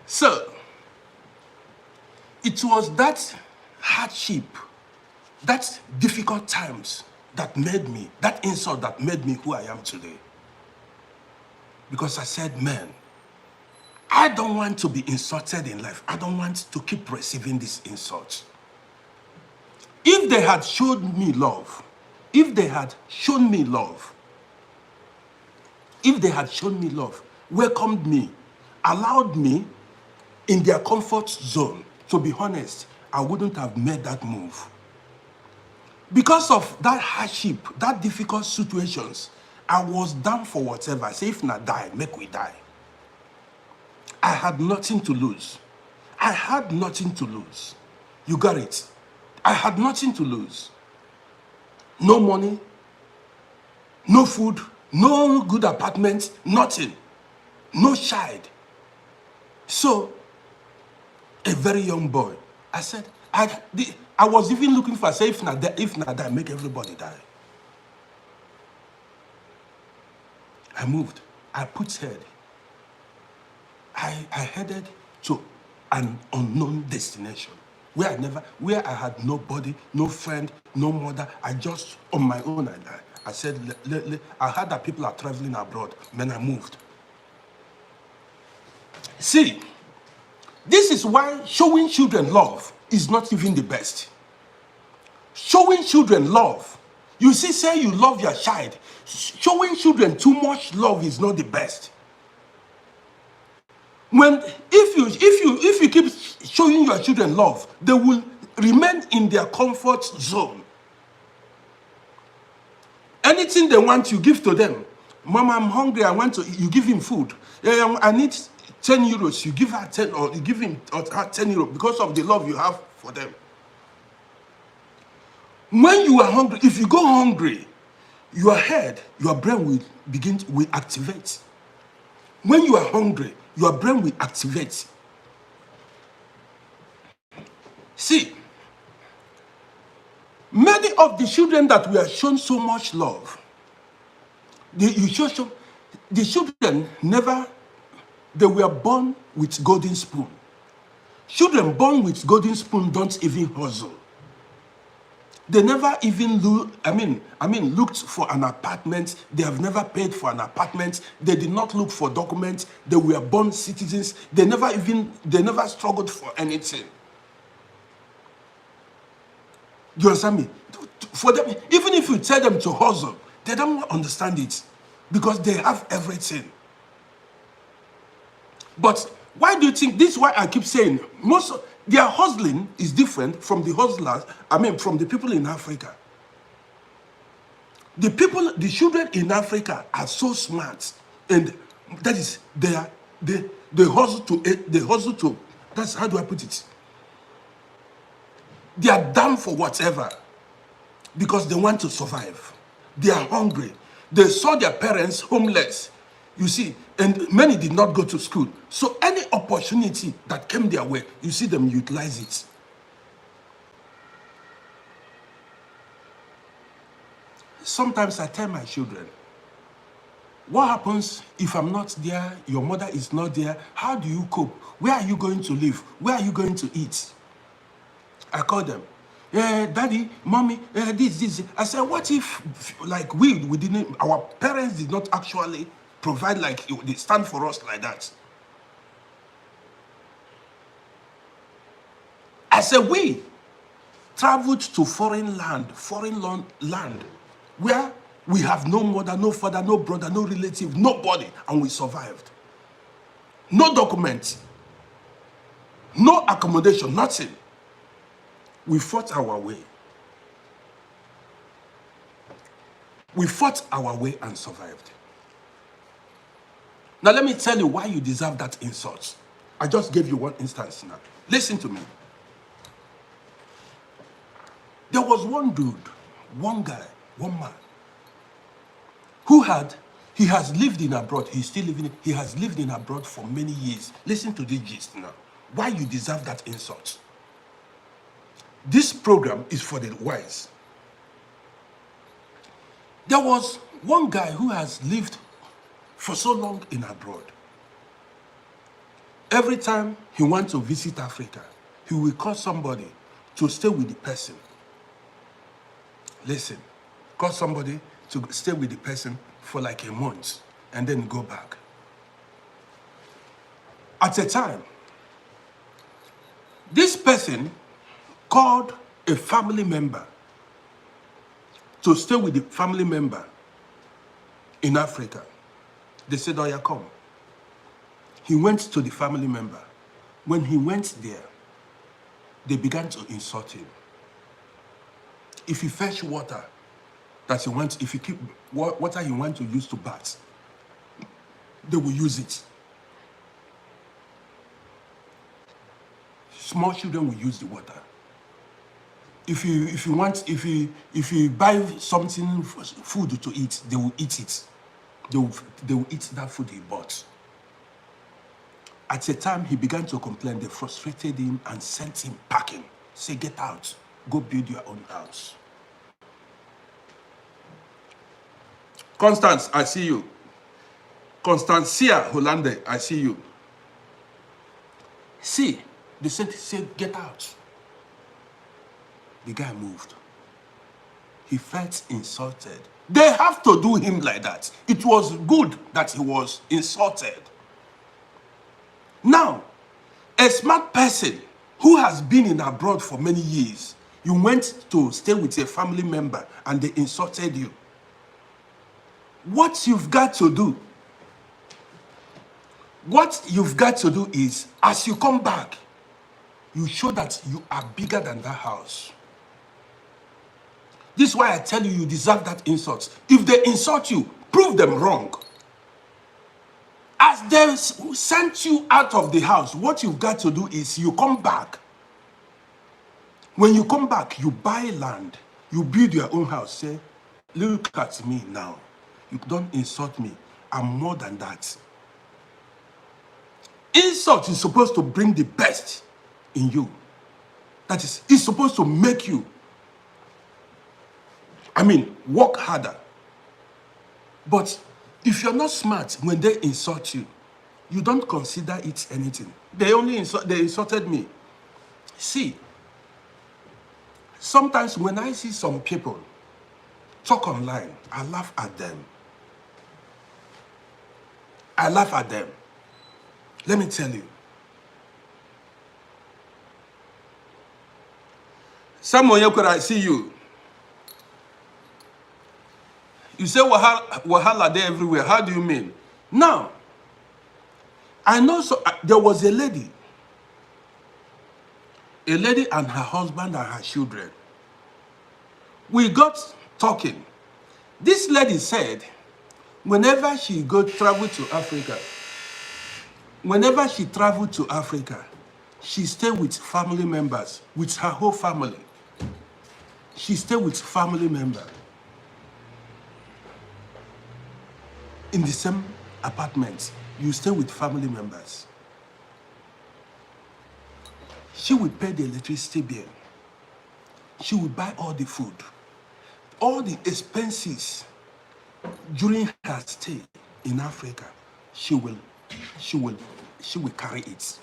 So, it was that hardship, that difficult times that made me, that insult that made me who I am today. Because I said, man, I don't want to be insulted in life. I don't want to keep receiving these insults. If they had showed me love, welcomed me, allowed me in their comfort zone, to be honest, I wouldn't have made that move. Because of that hardship, that difficult situations, I was down for whatever. I say, if not die, make we die. I had nothing to lose. I had nothing to lose. You got it. I had nothing to lose. No money, no food, no good apartment, nothing. No child. So, a very young boy, I said, I was even looking for, say, if not die, make everybody die. I moved. I put head. I headed to an unknown destination. where I had nobody, no friend, no mother. I just on my own. I said, I heard that people are traveling abroad. Then I moved. See, this is why showing children love is not even the best. Showing children love, you see, say you love your child. Showing children too much love is not the best. If you keep showing your children love, they will remain in their comfort zone. Anything they want, you give to them. Mama, I'm hungry. I want to. You give him food. I need 10 euros. You give her 10, or you give him 10 euros because of the love you have for them. When you are hungry, if you go hungry, your head, your brain will activate. When you are hungry, your brain will activate. See, many of the children that we are shown so much love, the children they were born with golden spoon. Children born with golden spoon don't even hustle. They never even looked for an apartment. They have never paid for an apartment. They did not look for documents. They were born citizens. They never struggled for anything. Do you understand me? For them, even if you tell them to hustle, they don't understand it because they have everything. But why do you think this is why I keep saying their hustling is different from the hustlers, from the people in Africa. The children in Africa are so smart, and that is they hustle to, that's how do I put it? They are down for whatever because they want to survive. They are hungry. They saw their parents homeless, you see, and many did not go to school. So any opportunity that came their way, you see them utilize it. Sometimes I tell my children, what happens if I'm not there, your mother is not there? How do you cope? Where are you going to live? Where are you going to eat? I call them, daddy, mommy, this. I said, what if, like, we didn't, our parents did not actually provide, like, they stand for us like that? I said, we traveled to foreign land, where we have no mother, no father, no brother, no relative, nobody, and we survived. No documents, no accommodation, nothing. We fought our way. We fought our way and survived. Now let me tell you why you deserve that insult. I just gave you one instance now. Listen to me. There was one dude, one guy, one man, he has lived in abroad. He's still living. He has lived in abroad for many years. Listen to this gist now. Why you deserve that insult. This program is for the wise. There was one guy who has lived for so long in abroad. Every time he wants to visit Africa, he will call somebody to stay with the person. Listen, call somebody to stay with the person for like a month and then go back. At a time, this person called a family member to stay with the family member in Africa. They said, oh yeah, come. He went to the family member. When he went there, they began to insult him. If you fetch water that you want, if you keep water you want to use to bath, they will use it. Small children will use the water. If you buy something, food to eat, they will eat it. They will eat that food he bought. At a time, he began to complain. They frustrated him and sent him packing. Say, get out. Go build your own house. Constance, I see you. Constancia Hollande, I see you. See, they said, get out. The guy moved. He felt insulted. They have to do him like that. It was good that he was insulted. Now, a smart person who has been in abroad for many years, you went to stay with a family member and they insulted you. What you've got to do is, as you come back, you show that you are bigger than that house. This is why I tell you, you deserve that insult. If they insult you, prove them wrong. As they sent you out of the house, what you've got to do is you come back. When you come back, you buy land. You build your own house. Say, look at me now. You don't insult me. I'm more than that. Insult is supposed to bring the best in you. That is, it's supposed to make you, work harder. But if you're not smart, when they insult you, you don't consider it anything. They insulted me. See, sometimes when I see some people talk online, I laugh at them. Let me tell you. Someone here could I see you. You say wahala there everywhere. How do you mean? Now, I know there was a lady and her husband and her children. We got talking. This lady said, whenever she travel to Africa, she stay with family members, with her whole family. She stay with family members in the same apartment. You stay with family members. She would pay the electricity bill. She would buy all the food, all the expenses during her stay in Africa. She will carry it.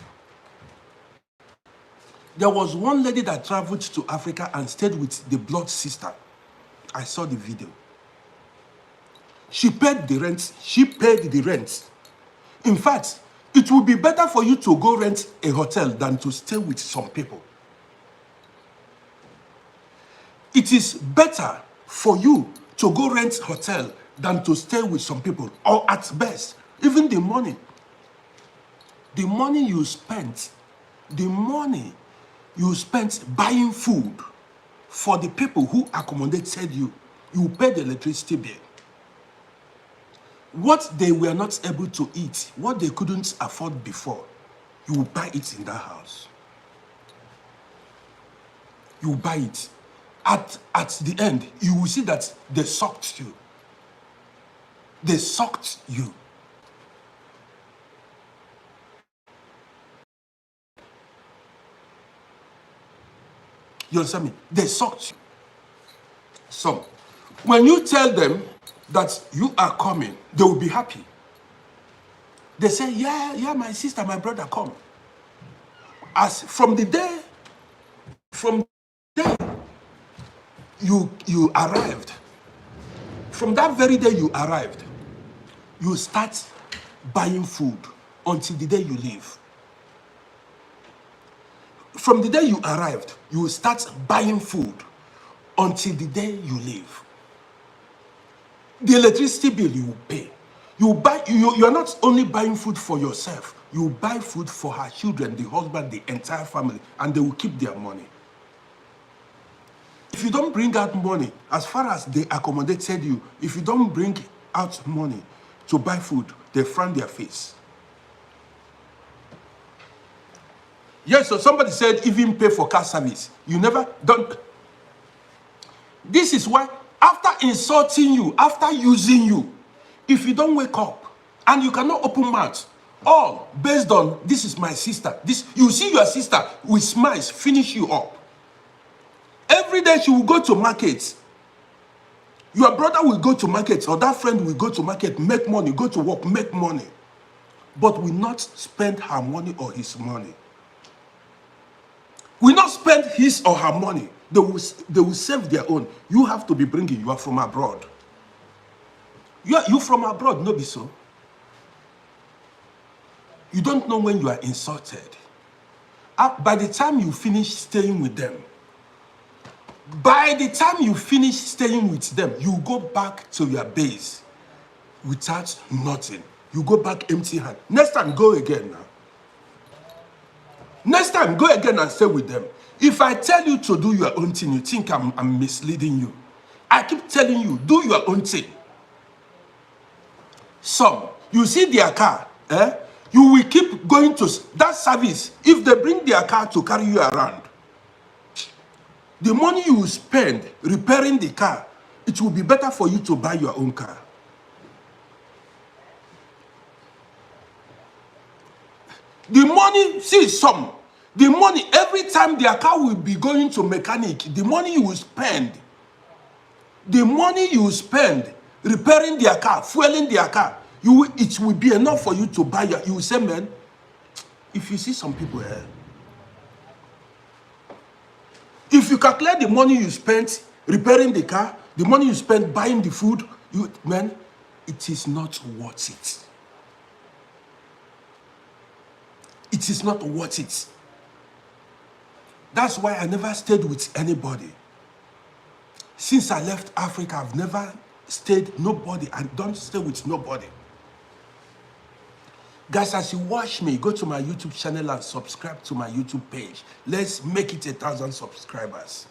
There was one lady that traveled to Africa and stayed with the blood sister. I saw the video. She paid the rent. In fact, it would be better for you to go rent a hotel than to stay with some people. It is better for you to go rent a hotel than to stay with some people. Or at best, even the money you spent buying food for the people who accommodated you, you pay the electricity bill. What they were not able to eat, what they couldn't afford before, you will buy it in that house. You will buy it. At the end, you will see that they sucked you. They sucked you. You understand me? They sucked you. So, when you tell them that you are coming, they will be happy. They say, yeah, my sister, my brother, come. As from the day you arrived, from that very day you arrived, you start buying food until the day you leave. From the day you arrived, you start buying food until the day you leave. The electricity bill you will pay. You are not only buying food for yourself, you buy food for her children, the husband, the entire family, and they will keep their money. If you don't bring out money, as far as they accommodated you, if you don't bring out money to buy food, they frown their face. Yes, so somebody said even pay for car service. You never don't. This is why after insulting you, after using you, if you don't wake up and you cannot open mouth, all based on this is my sister. This you see your sister with smiles finish you up. Every day she will go to market. Your brother will go to market, or that friend will go to market, make money, go to work, make money, but will not spend her money or his money. Will not spend his or her money they will save their own. You have to be bringing. You are from abroad. You from abroad, no be so. You don't know when you are insulted. By the time you finish staying with them, you go back to your base without nothing. You go back empty hand. Next time, go again now. Next time, go again and stay with them. If I tell you to do your own thing, you think I'm misleading you. I keep telling you, do your own thing. Some, you see their car, you will keep going to that service. If they bring their car to carry you around, the money you will spend repairing the car, it will be better for you to buy your own car. The money, see some, the money, every time their car will be going to mechanic, the money you will spend repairing their car, fueling their car, it will be enough for you to buy you will say, man, if you see some people here, if you calculate the money you spent repairing the car, the money you spent buying the food, man, it is not worth it. It is not worth it. That's why I never stayed with anybody. Since I left Africa, I've never stayed nobody and don't stay with nobody. Guys, as you watch me, go to my YouTube channel and subscribe to my YouTube page. Let's make it 1,000 subscribers.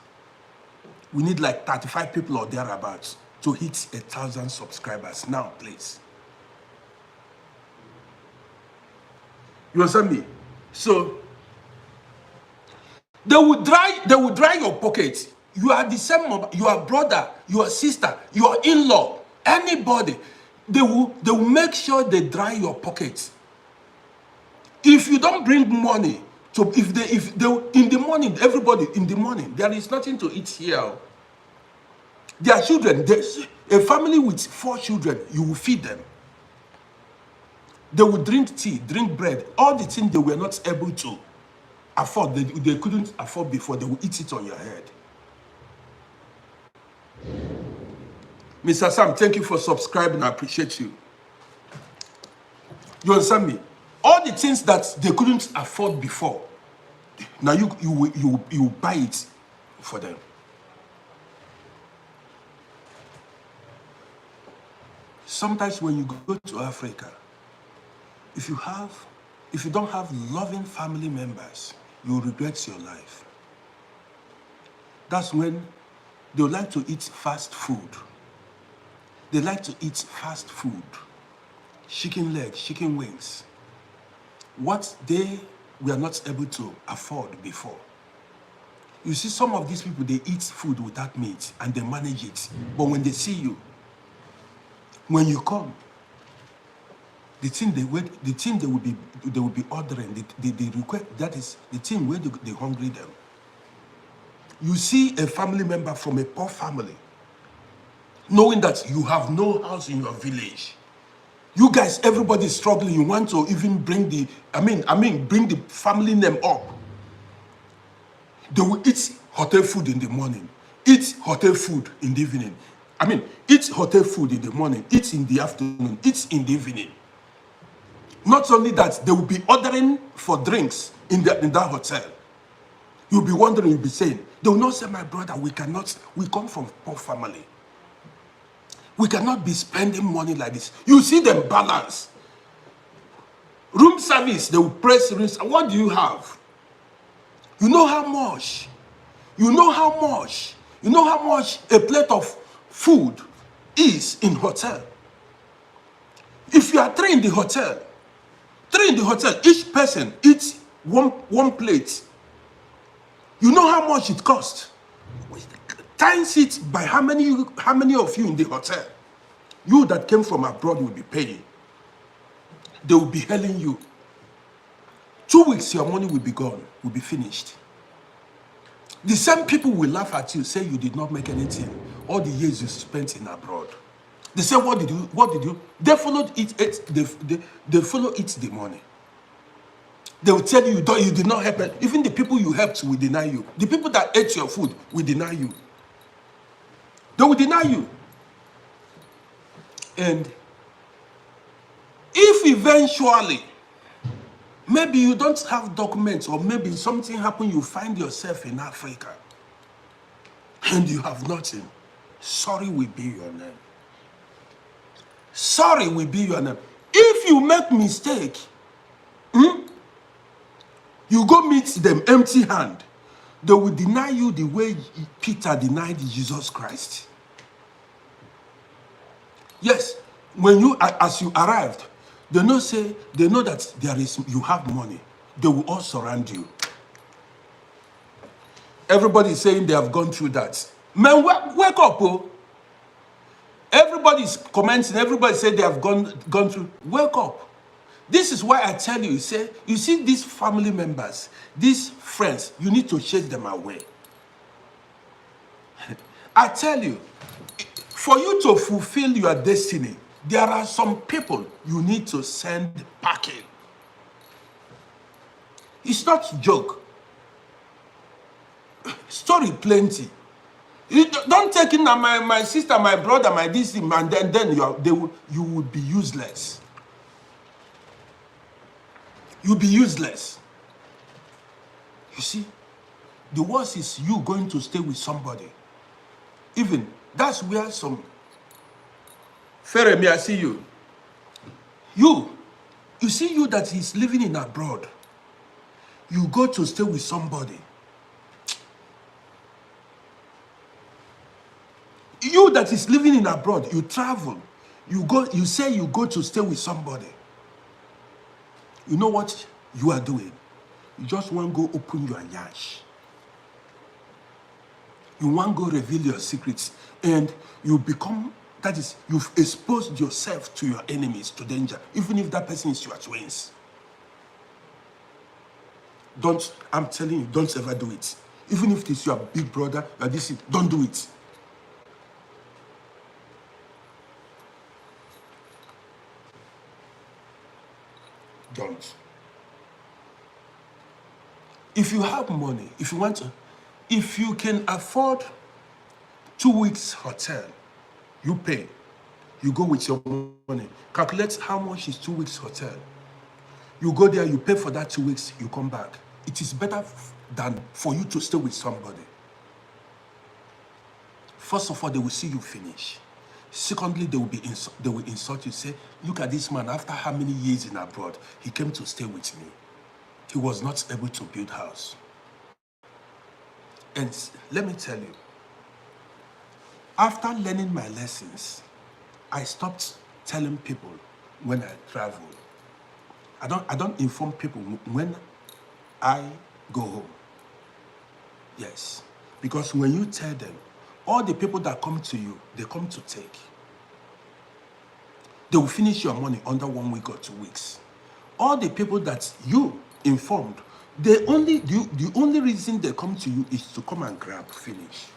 We need like 35 people or thereabouts to hit 1,000 subscribers. Now, please. You understand me? So, they will dry your pocket. You are the same, your brother, your sister, your in-law, anybody. They will make sure they dry your pocket. If you don't bring money, so if they in the morning, everybody in the morning, there is nothing to eat here. Their children, a family with 4 children, you will feed them. They will drink tea, drink bread, all the things they were not able to afford, they couldn't afford before, they will eat it on your head. Mr. Sam, thank you for subscribing. I appreciate you. You understand me? All the things that they couldn't afford before, now you buy it for them. Sometimes when you go to Africa, if you don't have loving family members, you regret your life. That's when they like to eat fast food. They like to eat fast food, chicken legs, chicken wings, what they were not able to afford before. You see, some of these people, they eat food without meat and they manage it. But when they see you, when you come, the thing they will be ordering, they request, that is the thing where they hungry them. You see a family member from a poor family, knowing that you have no house in your village. You guys, everybody is struggling. You want to even bring the, bring the family name up. They will eat hotel food in the morning, eat hotel food in the evening. Eat hotel food in the morning, eat in the afternoon, eat in the evening. Not only that, they will be ordering for drinks in that hotel. You'll be wondering, you'll be saying, they will not say, my brother, we come from poor family. We cannot be spending money like this. You see them balance. Room service, they will press rooms. What do you have? You know how much? You know how much? You know how much a plate of food is in hotel? If you are 3 in the hotel, each person eats one plate. You know how much it costs? Times it by how many of you in the hotel. You that came from abroad will be paying. They will be hailing you. 2 weeks, your money will be gone, will be finished. The same people will laugh at you, say you did not make anything all the years you spent in abroad. They say, what did you? They followed it. They follow it the money. They will tell you you did not help them. Even the people you helped will deny you. The people that ate your food will deny you. They will deny you. And if eventually, maybe you don't have documents, or maybe something happened, you find yourself in Africa and you have nothing, sorry will be your name. Sorry will be your name. If you make mistake, you go meet them empty hand, they will deny you the way Peter denied Jesus Christ. Yes, when you, as you arrived, they know that you have money. They will all surround you. Everybody is saying they have gone through that. Man, wake up, oh. Everybody's commenting, everybody said they have gone through. Wake up. This is why I tell you, you see these family members, these friends, you need to chase them away. I tell you, for you to fulfill your destiny, there are some people you need to send packing. It's not a joke. Story plenty. You don't take in my sister, my brother, my this, and then you will be useless. You'll be useless. You see, the worst is you going to stay with somebody. Even that's where some Feremi, I see you. You see you that is living in abroad. You go to stay with somebody. You that is living in abroad, you travel. You say you go to stay with somebody. You know what you are doing? You just want to go open your yash. You want to go reveal your secrets. And you become, that is, you've exposed yourself to your enemies, to danger. Even if that person is your twins. I'm telling you, don't ever do it. Even if it's your big brother, don't do it. Don't. If you have money, if you can afford 2 weeks hotel, you pay. You go with your money. Calculate how much is 2 weeks hotel. You go there, you pay for that 2 weeks, you come back. It is better than for you to stay with somebody. First of all, they will see you finish. Secondly, they will insult you, say, look at this man, after how many years in abroad, he came to stay with me. He was not able to build house. And let me tell you, after learning my lessons, I stopped telling people when I travel. I don't inform people when I go home. Yes, because when you tell them, all the people that come to you, they come to take. They will finish your money under 1 week or 2 weeks. All the people that you informed, the only reason they come to you is to come and grab, finish.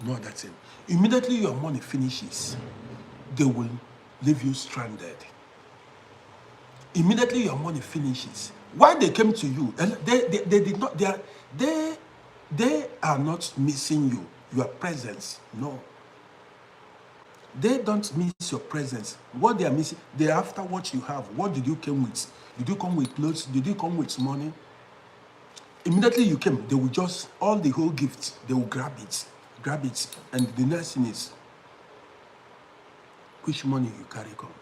No, that's it. Immediately your money finishes, they will leave you stranded. Immediately your money finishes. Why they came to you? They did not. They are not missing you, your presence. No. They don't miss your presence. What they are missing, they are after what you have. What did you come with? Did you come with clothes? Did you come with money? Immediately you came, they will just, all the whole gifts, they will grab it. And the next thing is, which money you carry come.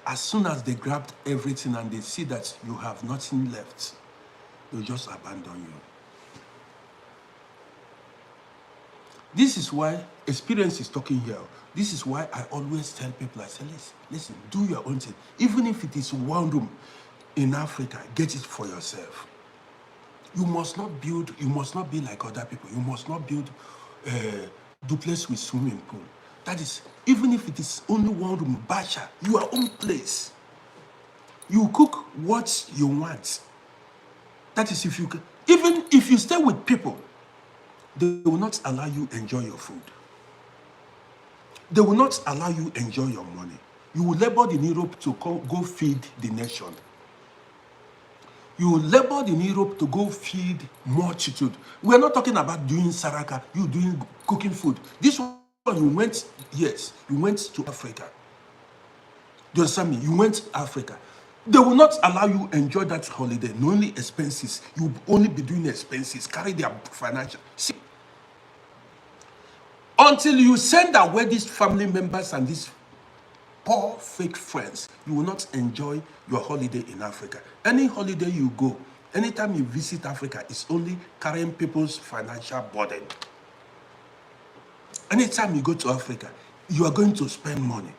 As soon as they grabbed everything and they see that you have nothing left, they'll just abandon you. This is why experience is talking here. This is why I always tell people, I say, listen, do your own thing. Even if it is one room in Africa, get it for yourself. You must not be like other people. You must not build duplex with swimming pool. That is, even if it is only one room, basha, your own place. You cook what you want. That is, even if you stay with people, they will not allow you enjoy your food. They will not allow you enjoy your money. You labored in Europe to go feed the nation. You labored in Europe to go feed multitude. We're not talking about doing saraka, you doing cooking food. This one, you went, yes, you went to Africa. Do you understand me? You went to Africa. They will not allow you enjoy that holiday. No only expenses. You will only be doing expenses. Carry their financial. See, until you send away these family members and these poor fake friends, you will not enjoy your holiday in Africa. Any holiday you go, anytime you visit Africa, it's only carrying people's financial burden. Anytime you go to Africa, you are going to spend money.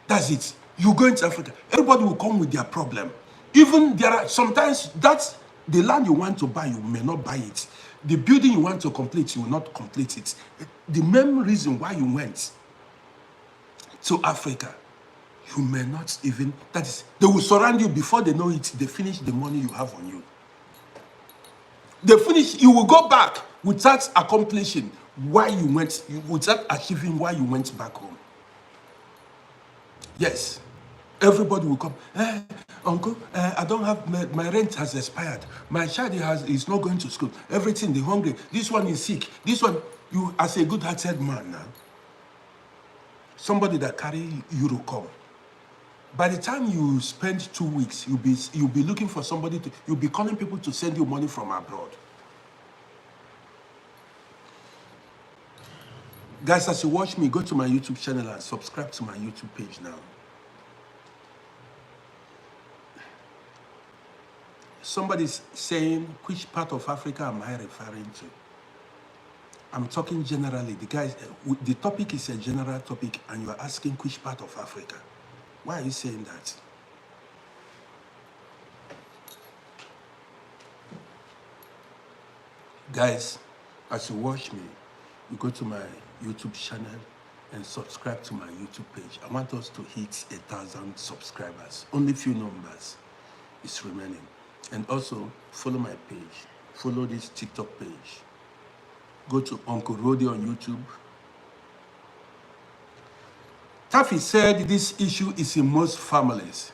That's it. You go into Africa, everybody will come with their problem. Even there are sometimes that's the land you want to buy, you may not buy it. The building you want to complete, you will not complete it. The main reason why you went to Africa, you may not even, that is, they will surround you before they know it, they finish the money you have on you. They finish, you will go back without accomplishing why you went, without achieving why you went back home. Yes, everybody will come. Uncle, I don't have, my rent has expired. My child is not going to school. Everything, they're hungry. This one is sick. This one, you as a good-hearted man now, somebody that carry Euro come. By the time you spend 2 weeks, you'll be looking for somebody to, you'll be calling people to send you money from abroad. Guys, as you watch me, go to my YouTube channel and subscribe to my YouTube page now. Somebody's saying, which part of Africa am I referring to? I'm talking generally. The topic is a general topic, and you are asking which part of Africa. Why are you saying that? Guys, as you watch me, you go to my YouTube channel and subscribe to my YouTube page. I want us to hit 1,000 subscribers. Only few numbers is remaining. And also, follow my page. Follow this TikTok page. Go to Uncle RODDY on YouTube. Taffy said this issue is in most families.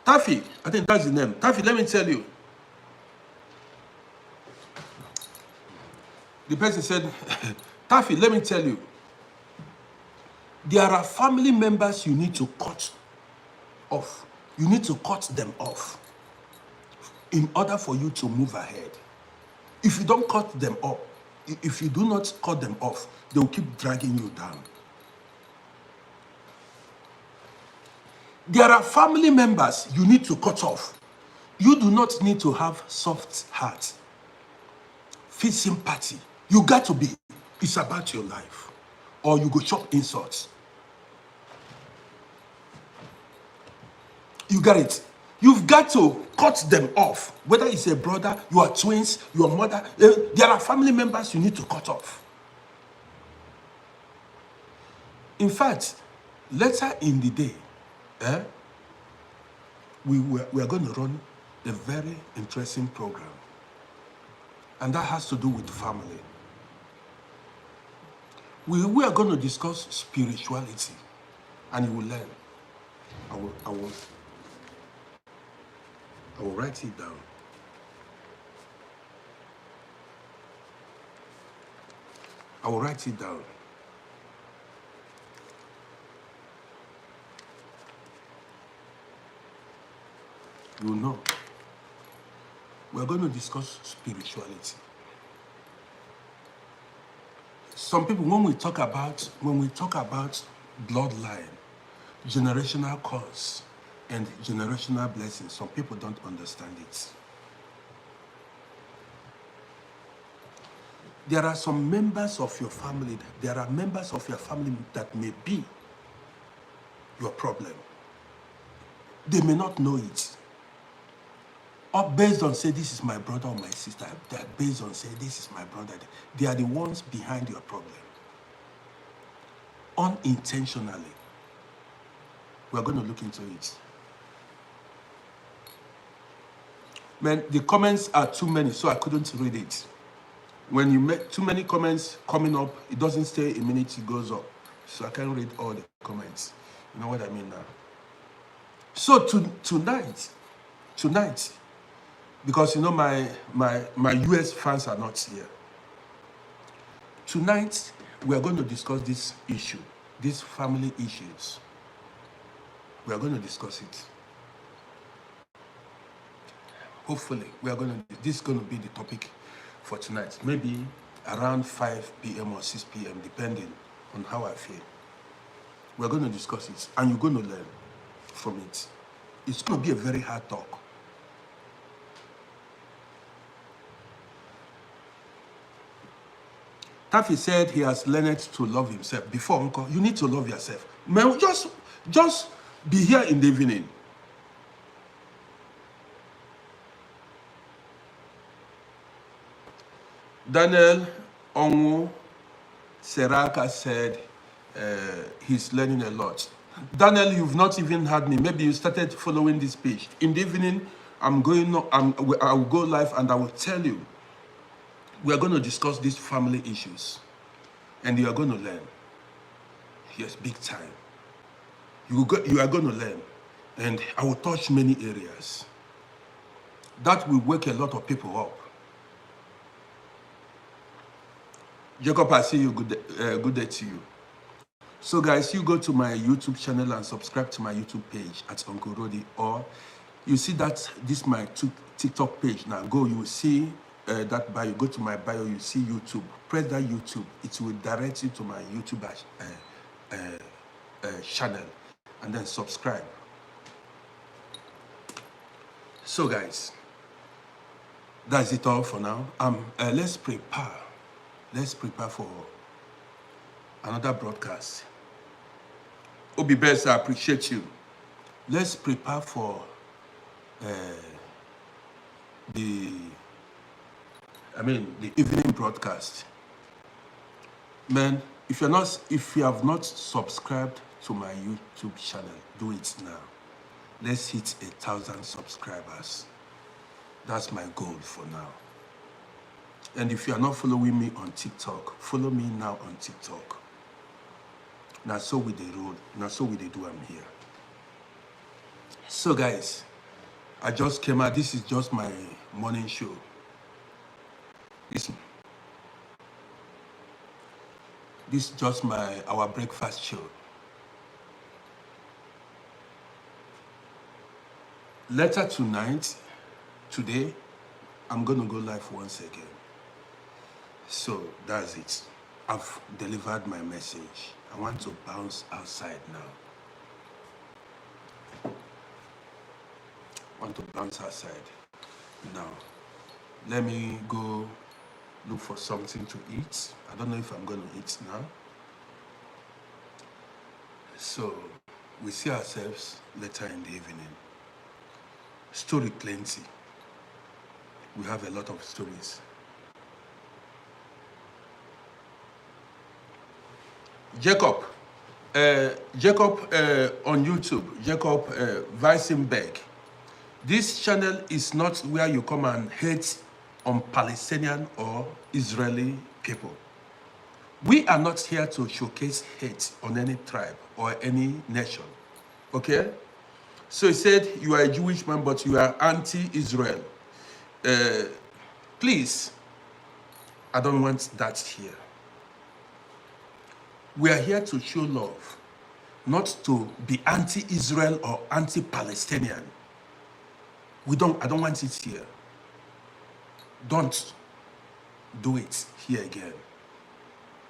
Taffy, I think that's the name. Taffy, let me tell you. The person said, Taffy, let me tell you. There are family members you need to cut off. You need to cut them off in order for you to move ahead. If you don't cut them off, if you do not cut them off, they will keep dragging you down. There are family members you need to cut off. You do not need to have soft heart. Feel sympathy. You got to be, it's about your life. Or you go chop insults. You got it. You've got to cut them off. Whether it's a brother, you are twins, your mother, there are family members you need to cut off. In fact, later in the day, we are going to run a very interesting program. And that has to do with family. We are going to discuss spirituality. And you will learn. I will write it down. I will write it down. You will know. We are going to discuss spirituality. Some people, when we talk about bloodline, generational curse, and generational blessings, some people don't understand it. There are some members of your family, that may be your problem. They may not know it. Or based on say, this is my brother or my sister, they're based on say, this is my brother. They are the ones behind your problem. Unintentionally. We're going to look into it. Man, the comments are too many, so I couldn't read it. When you make too many comments coming up, it doesn't stay a minute, it goes up. so I can't read all the comments. You know what I mean now? So tonight, because you know my US fans are not here. Tonight, we are going to discuss this issue, these family issues. We are going to discuss it. Hopefully, this is going to be the topic for tonight. Maybe around 5 p.m. or 6 p.m., depending on how I feel. We're going to discuss it, and you're going to learn from it. It's going to be a very hard talk. Taffy said he has learned to love himself. Before, Uncle, you need to love yourself. Man, just be here in the evening. Daniel Onwu Seraka said he's learning a lot. Daniel, you've not even had me. Maybe you started following this page. In the evening, I will go live and I will tell you. We are going to discuss these family issues. And you are going to learn. Yes, big time. You are going to learn. And I will touch many areas. That will wake a lot of people up. Jacob, I see you. Good day to you. So guys, you go to my YouTube channel and subscribe to my YouTube page at Uncle Roddy, or you see that this is my TikTok page. Now go, you will see that bio. Go to my bio, you see YouTube. Press that YouTube. It will direct you to my YouTube channel, and then subscribe. So guys, that's it all for now. Let's prepare. Let's prepare for another broadcast. Obi Best, I appreciate you. Let's prepare for the evening broadcast. Man, if you have not subscribed to my YouTube channel, do it now. Let's hit 1,000 subscribers. That's my goal for now. And if you are not following me on TikTok, follow me now on TikTok. Now so we dey roll, now so we dey do I'm here. So guys, I just came out. This is just my morning show. This is just our breakfast show. Later tonight, today, I'm gonna go live once again. So that's it. I've delivered my message. I want to bounce outside now. I want to bounce outside now. Let me go look for something to eat. I don't know if I'm going to eat now. So we see ourselves later in the evening. Story plenty. We have a lot of stories. Jacob on YouTube, Jacob Weissenberg. This channel is not where you come and hate on Palestinian or Israeli people. We are not here to showcase hate on any tribe or any nation, okay? So he said, you are a Jewish man, but you are anti-Israel. Please, I don't want that here. We are here to show love, not to be anti-Israel or anti-Palestinian. I don't want it here. Don't do it here again.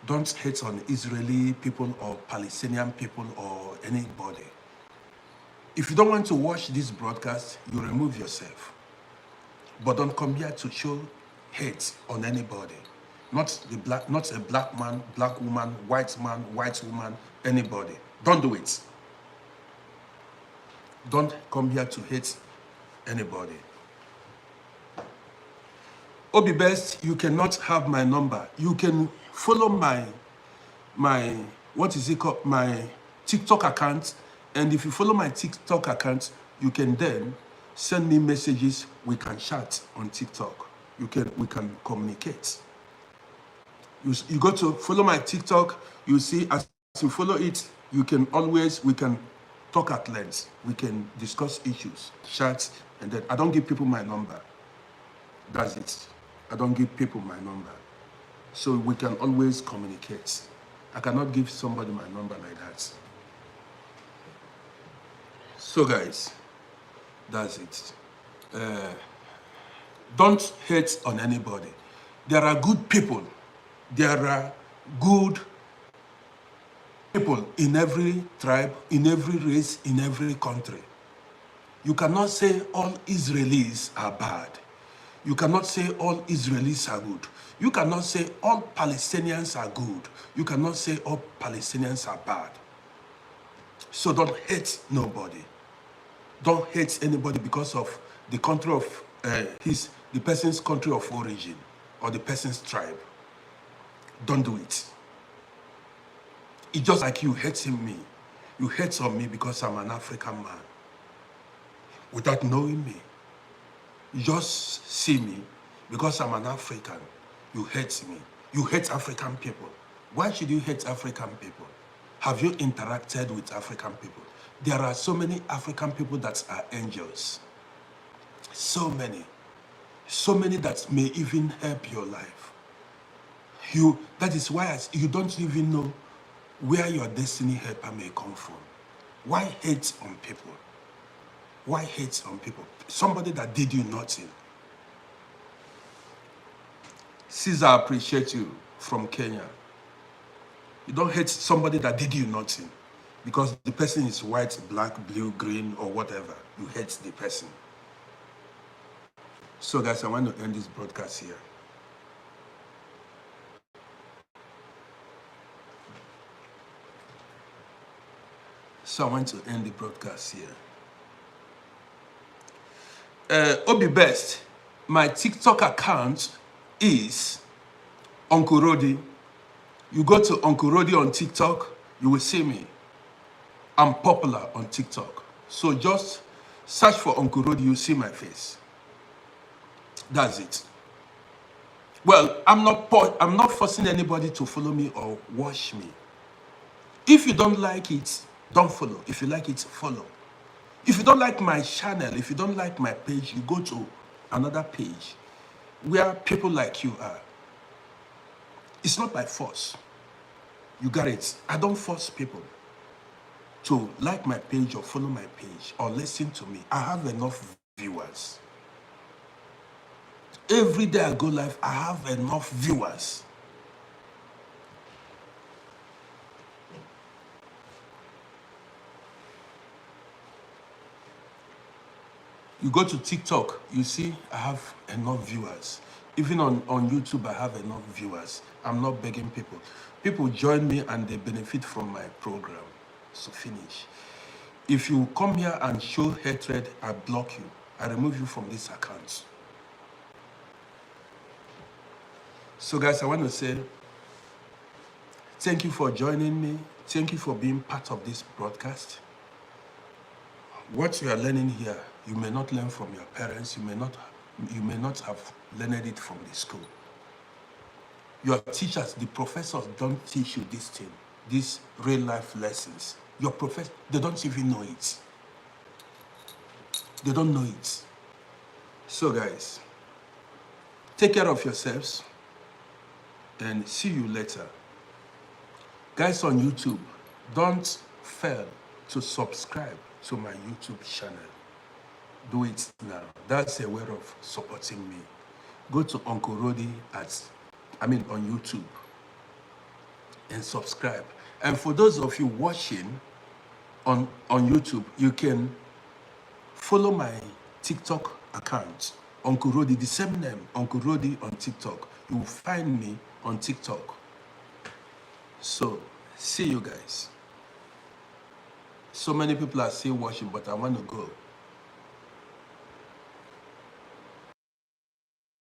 Don't hate on Israeli people or Palestinian people or anybody. If you don't want to watch this broadcast, you remove yourself. But don't come here to show hate on anybody. Not a black man, black woman, white man, white woman, anybody. Don't do it. Don't come here to hate anybody. Obi Best, you cannot have my number. You can follow my what is it called? My TikTok account. And if you follow my TikTok account, you can then send me messages. We can chat on TikTok. We can communicate. You go to follow my TikTok, you see, as you follow it, we can talk at length. We can discuss issues, chat, and then I don't give people my number. That's it. I don't give people my number. So we can always communicate. I cannot give somebody my number like that. So guys, that's it. Don't hate on anybody. There are good people. There are good people in every tribe, in every race, in every country. You cannot say all Israelis are bad. You cannot say all Israelis are good. You cannot say all Palestinians are good. You cannot say all Palestinians are bad. So don't hate nobody. Don't hate anybody because of the country of the person's country of origin or the person's tribe. Don't do it. It's just like you hating me. You hate on me because I'm an African man. Without knowing me. You just see me because I'm an African. You hate me. You hate African people. Why should you hate African people? Have you interacted with African people? There are so many African people that are angels. So many. So many that may even help your life. That is why you don't even know where your destiny helper may come from. Why hate on people? Why hate on people? Somebody that did you nothing. Caesar, I appreciate you from Kenya. You don't hate somebody that did you nothing because the person is white, black, blue, green, or whatever. You hate the person. So guys, I want to end this broadcast here. So I want to end the broadcast here. Obi Best, my TikTok account is Uncle RODDY. You go to Uncle RODDY on TikTok, you will see me. I'm popular on TikTok. So just search for Uncle RODDY, you see my face. That's it. Well, I'm not forcing anybody to follow me or watch me. If you don't like it, don't follow. If you like it, follow. If you don't like my channel, if you don't like my page, you go to another page where people like you are. It's not by force. You got it. I don't force people to like my page or follow my page or listen to me. I have enough viewers. Every day I go live, I have enough viewers. You go to TikTok, you see I have enough viewers. Even on YouTube, I have enough viewers. I'm not begging people. People join me and they benefit from my program. So finish. If you come here and show hatred, I block you. I remove you from this account. So guys, I want to say thank you for joining me. Thank you for being part of this broadcast. What you are learning here, you may not learn from your parents. You may not have learned it from the school. Your teachers, the professors don't teach you this thing, these real life lessons. Your professors, they don't even know it. They don't know it. So guys, take care of yourselves and see you later. Guys on YouTube, don't fail to subscribe to my YouTube channel. Do it now. That's a way of supporting me. Go to Uncle RODDY on YouTube and subscribe. And for those of you watching on YouTube, you can follow my TikTok account, Uncle RODDY, the same name, Uncle RODDY on TikTok. You will find me on TikTok. So, see you guys. So many people are still watching, but I want to go.